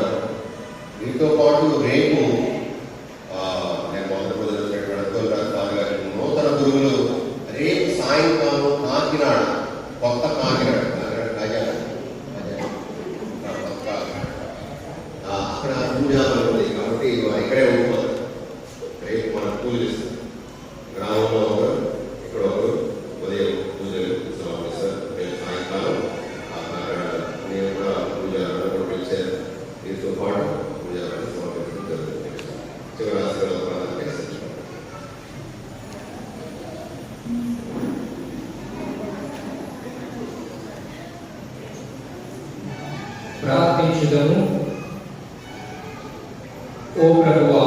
వీటితో పాటు రేపు నేను మొదటి నూతన గురువులు రేపు సాయంకాలం కాకినాడ కొత్త కాకినాడ అక్కడ పూజాలు ఉంది కాబట్టి వారు ఇక్కడే ఉంటున్నారు. రేపు మనం పూజలు ఇస్తాం. గ్రామంలో ఒకరు ఇక్కడ ఒకరు ఉదయం పూజలు సమావేశారు. రేపు సాయంకాలం అక్కడ నేను కూడా పూజలు పిలిచాను. దీంతో పాటు పూజలు సమావేశం జరుగుతుంది. చివరి ఆశీర్వాదాలు ప్రార్థించుదము. ఓ ప్రభువా,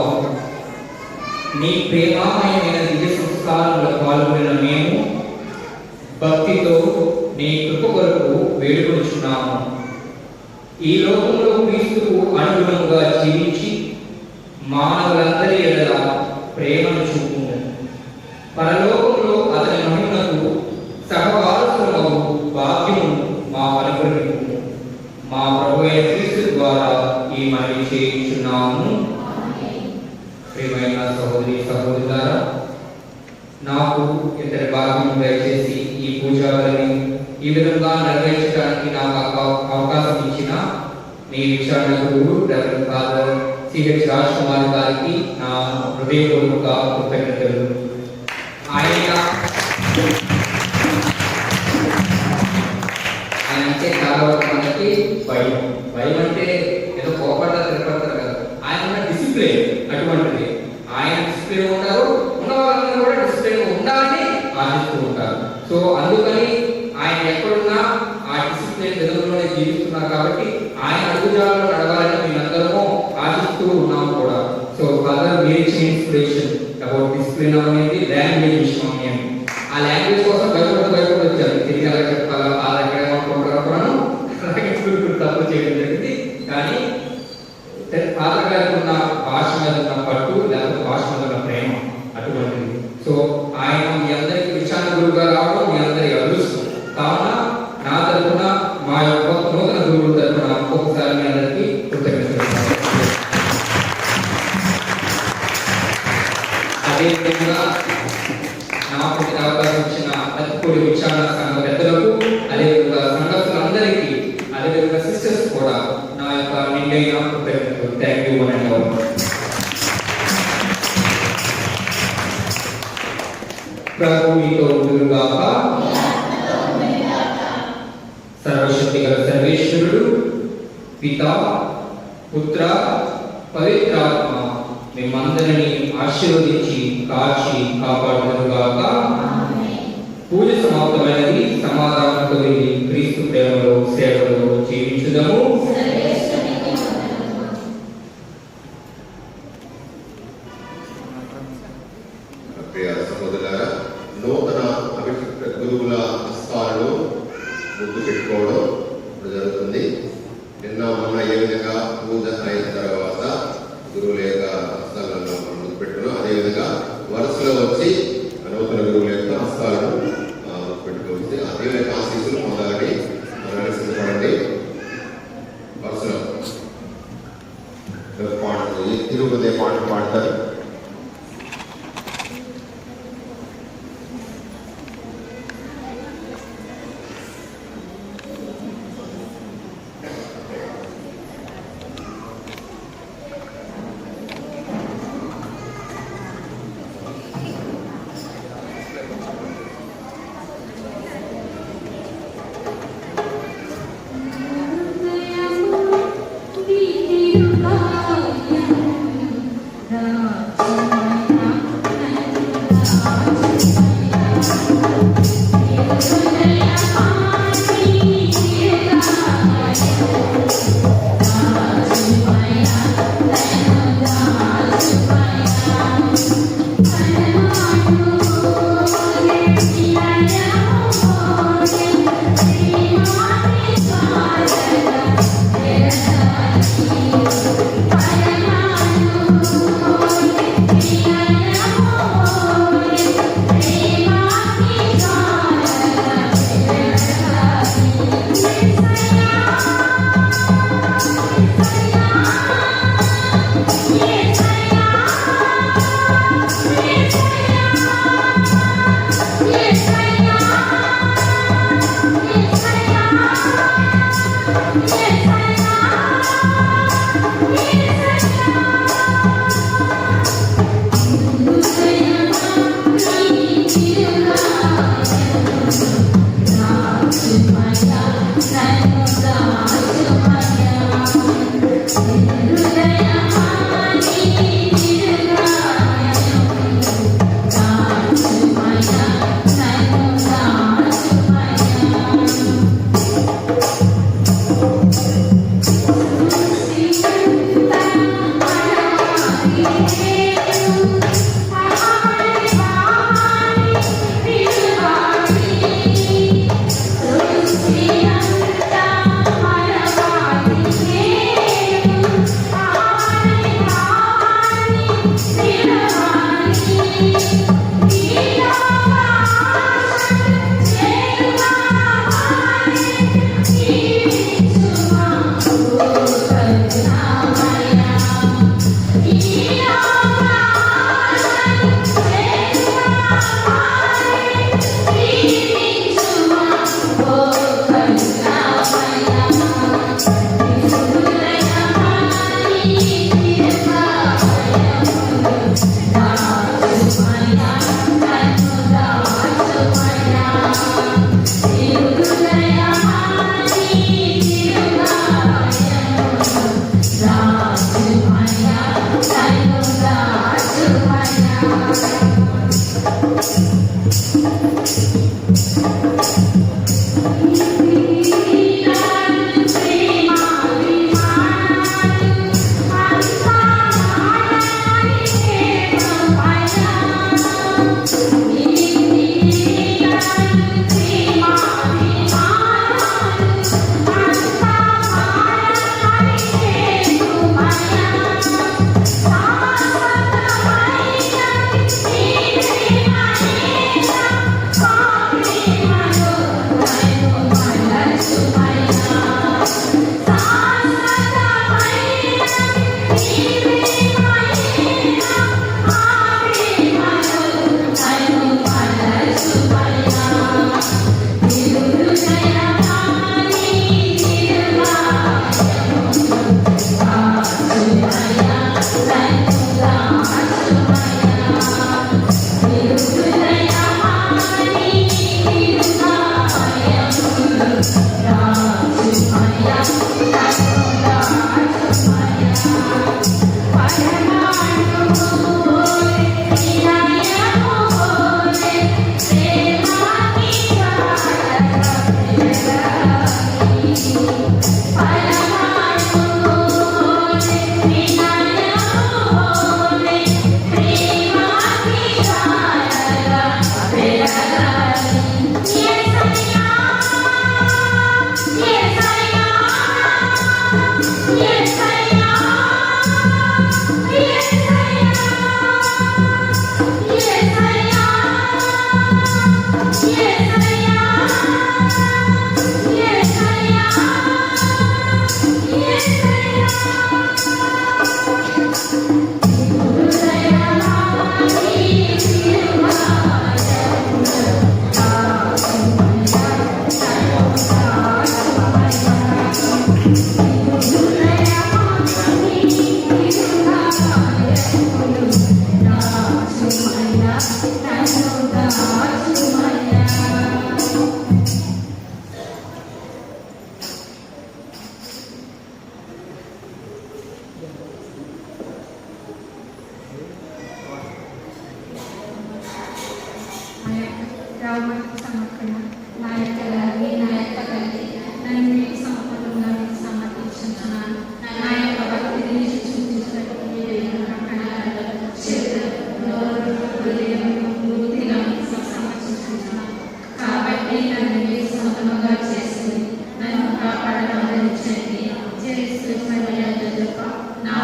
నీ ప్రేమామయమైన దివ్య సంస్కారంలో పాల్గొన్న మేము భక్తితో నీ కృప కొరకు వేడుకొనుచున్నాము. ఈ లోకంలో క్రీస్తుకు అనుగుణంగా జీవించి మానవులందరి ఎడల ప్రేమను చూపుము. పరలోకంలో అతని మహిమకు సహవారసులము భాగ్యము మా అనుగ్రహించుము. మా ప్రభు అయిన క్రీస్తు ద్వారా ఈ మనవి చేయించున్నాము. ప్రియమైన సహోదరి సహోదరులారా, నాకు ఇంతటి భాగ్యం దయచేసి ఈ పూజాలని ఈ విధంగా నెరవేర్చడానికి నాకు అవకాశం ఇచ్చిన మీ విచారణ గురువు doctor father CH Raj Kumar గారికి నా హృదయపూర్వక కృతజ్ఞతలు. ఆయన అంటే చాలా వరకు మనకి భయం అంటే ఏదో కోపడతా తిరగడతారు కదా. ఆయన డిసిప్లిన్ అటువంటిది. ఆయన డిసిప్లిన్ ఉంటారు, ఉన్న వాళ్ళని కూడా డిసిప్లిన్ ఉండాలని ఆశిస్తూ ఉంటారు. సో అందుకని ఆయన ఎక్కడున్నా ఆ డిసిప్లిన్ విధంలోనే జీవిస్తున్నారు. కాబట్టి ఆయన అడుగుజాలలో నడవాలి డిసిప్లిన్ అనేది లాంగ్వేజ్ విషయం అని. ఆ లాంగ్వేజ్ కోసం భయపడి వచ్చారు. తిరిగి అలా చెప్పాలా వాళ్ళ ఎక్కడ ఏమనుకుంటారు అలాగే తప్పు చేయడం జరిగింది. కానీ ఫాదర్ గారికి ఉన్న భాష మీద ఉన్న పట్టు, లేకపోతే భాష మీద ఉన్న ప్రేమ అటువంటిది. సో ఆయన మీ అందరికీ విచారణ గురువుగా రావడం మీ అందరి అదృష్టం. కావున నా తరఫున మా యొక్క నూతన గురువుల తరఫున ఒక్కొక్కసారి మీ అందరికీ కృతజ్ఞతలు. అదేవిధంగా నాకు అవకాశం ఇచ్చిన అతిపూడి విచారణ సంఘ పెద్దలకు, అదేవిధంగా సంఘస్థులందరికీ, అదేవిధంగా సిస్టర్స్ కూడా నా యొక్క నిండైన కృతజ్ఞతలు. Thank you one and all. ప్రభు మీతో ఉండుగాక. సర్వశక్తి గల సర్వేశ్వరుడు పితా, పుత్ర, పవిత్రాత్మ మిమ్మందరినీ ఆశీర్వదించి కాచి కాపాడుగాక. పూజ సమాప్తమైనది. సమాధానంతో వెళ్ళి క్రీస్తు ప్రేమలో సేవలో జీవించుదాము. ప్రియ సహోదరులారా, నూతన అభిషిక్త గురువుల హస్తాలను ముందు పెట్టుకోవడం జరుగుతుంది. నిన్న మొన్న ఏ విధంగా పూజ అయిన తర్వాత గురువుల యొక్క హస్తాలను ముందు పెట్టుకున్నాం, అదేవిధంగా వరుసలో వచ్చి నూతన గురువుల యొక్క హస్తాలను పెట్టుకోవచ్చు. ఆ దేవుని యొక్క ఆశీస్సులు పొందాలని మనం సిద్ధపడండి. వరుసలో పాటలు తిరుగుదే పాటలు పాడతారు.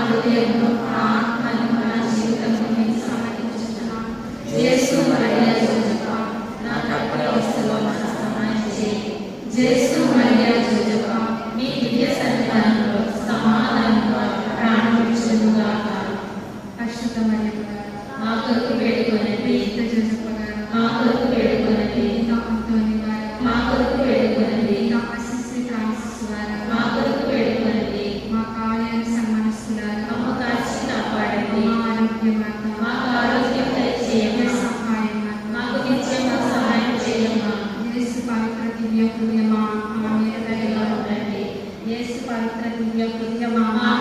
హృదయము, నా ఆత్మను, నా జీవితము మీకు సమర్పించుచున్నాను. యేసు మరియా జోజప్ప, నాకు అప్పుడే వస్తువులో నాకు సహాయం చేయి. యేసు మరియా జోజప్ప, మీ దివ్య సన్నిధానంలో సమాధానంగా ప్రాణం విడిచుగాక. పరిశుద్ధ మరియమ్మ గారు, మా కొరకు వేడుకొనండి. మా కొరకు వేడుకొనండి. మా కొరకు వేడుకొనండి. మా కొరకు వేడుకొనండి. మా కార్యాన్ని సన్మానిస్తున్నారు. మా కాచి కాపాడండి. మాకు ఆరోగ్యం దయచేయమ్మా. మాకు నిత్యము సహాయం చేయమ్మా. యేసు పవిత్ర దివ్య హృదయమా, మా మీద దయగా ఉండండి. యేసు పవిత్ర దివ్య హృదయమా, మా